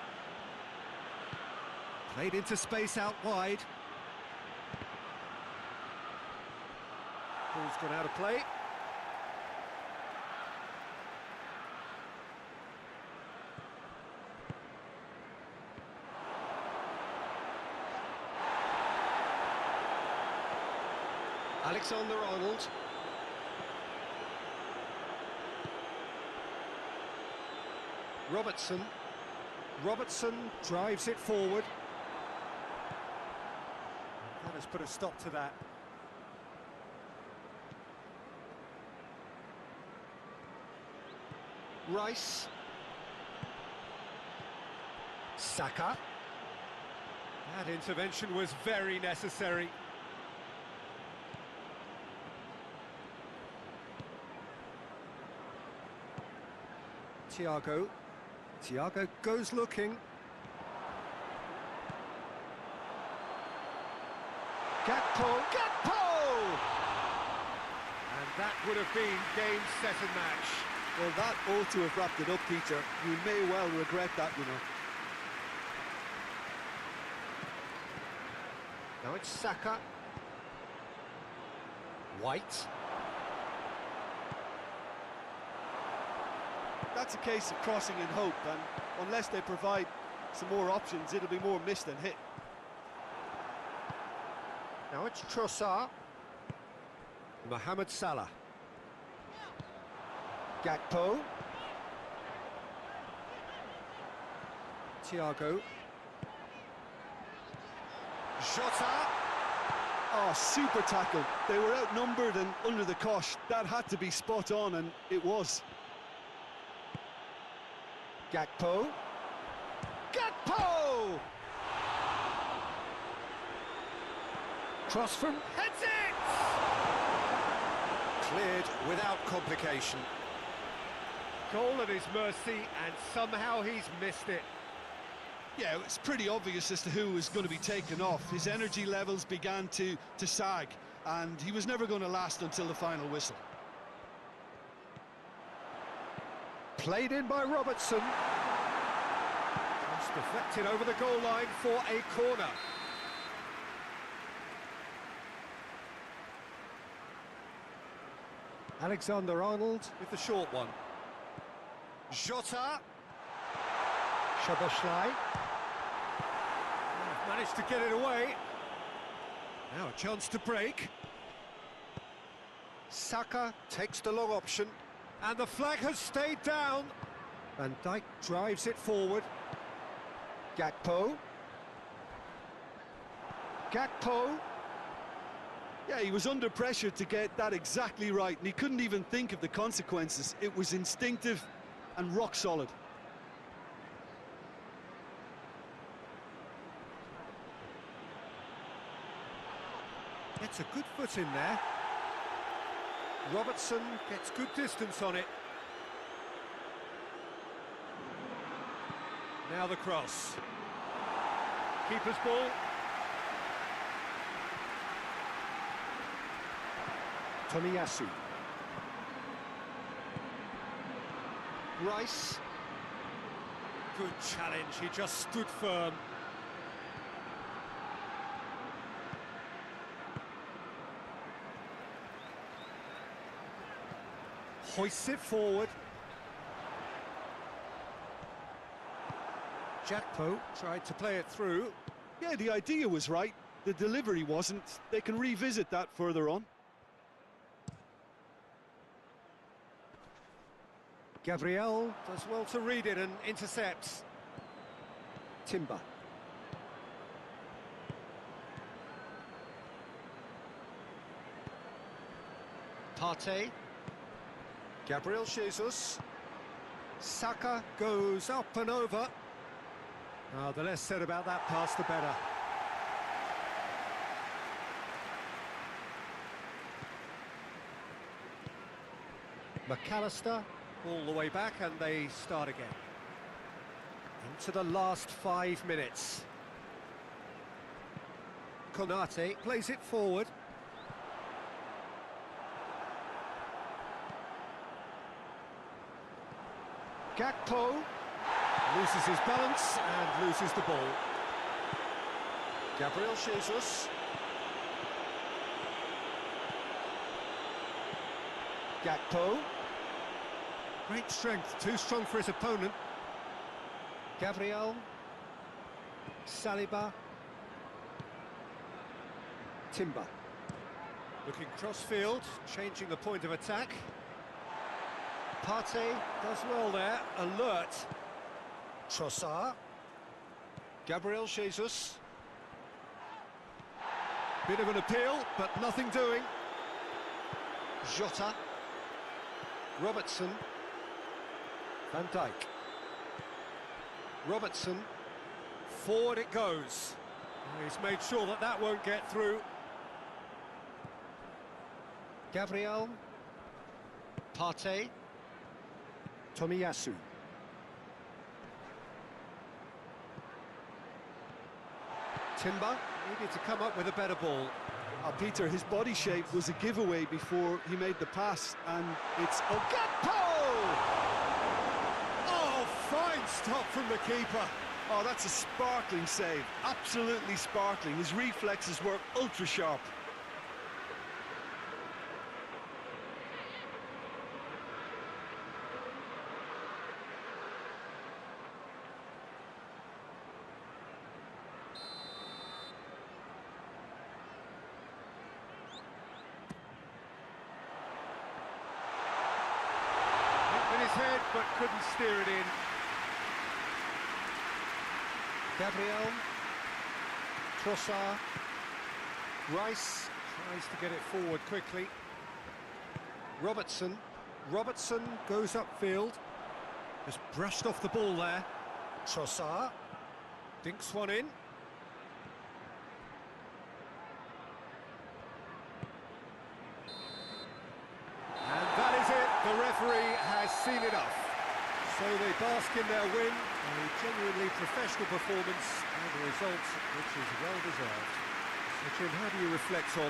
A: Played into space out wide. Ball's gone out of play. Alexander-Arnold. Robertson. Robertson drives it forward. That has put a stop to that. Rice. Saka. That intervention was very necessary. Thiago. Thiago goes looking. Gakpo! And that would have been game, set and match.
B: Well, that ought to have wrapped it up, Peter. You may well regret that, you know.
A: Now it's Saka. White.
C: That's a case of crossing in hope, and unless they provide some more options, it'll be more miss than hit.
A: Now it's Trossard. Mohamed Salah. Gakpo. Thiago. Jota.
B: Oh, super tackle. They were outnumbered and under the cosh. That had to be spot on, and it was.
A: Gakpo. Gakpo! Cross from... Heads it! Cleared without complication. Goal at his mercy, and somehow he's missed it.
B: Yeah, it's pretty obvious as to who was going to be taken off. His energy levels began to sag, and he was never going to last until the final whistle.
A: Played in by Robertson. Just deflected over the goal line for a corner. Alexander-Arnold with the short one. Jota. Szoboszlai. Managed to get it away. Now a chance to break. Saka takes the long option. And the flag has stayed down. Van Dijk drives it forward. Gakpo. Gakpo.
B: Yeah, he was under pressure to get that exactly right, and he couldn't even think of the consequences. It was instinctive and rock solid.
A: Gets a good foot in there. Robertson gets good distance on it. Now the cross. Keeper's ball. Tomiyasu. Rice. Good challenge, he just stood firm. Hoists it forward. Gakpo tried to play it through.
B: Yeah, the idea was right. The delivery wasn't. They can revisit that further on.
A: Gabriel does well to read it and intercepts. Timber. Partey. Gabriel Jesus. Saka goes up and over. Oh, the less said about that pass, the better. McAllister, all the way back, and they start again. Into the last 5 minutes. Konate plays it forward. Gakpo loses his balance and loses the ball. Gabriel Jesus. Gakpo. Great strength, too strong for his opponent. Gabriel. Saliba. Timber. Looking cross-field, changing the point of attack. Partey does well there, alert. Trossard. Gabriel Jesus. Bit of an appeal, but nothing doing. Jota. Robertson. Van Dijk. Robertson. Forward it goes. He's made sure that that won't get through. Gabriel. Partey. Tomiyasu. Timber needed to come up with a better ball.
B: Peter, his body shape was a giveaway before he made the pass, and it's
A: Gakpo! Oh, fine stop from the keeper.
B: oh, that's a sparkling save, absolutely sparkling. His reflexes were ultra sharp.
A: In his head, but couldn't steer it in. Gabriel. Trossard. Rice tries to get it forward quickly. Robertson. Robertson goes upfield. Just brushed off the ball there. Trossard. Dinks one in. And that is it. The referee has seen enough. So they bask in their win, a genuinely professional performance and a result which is well deserved. So Jim, how do you reflect on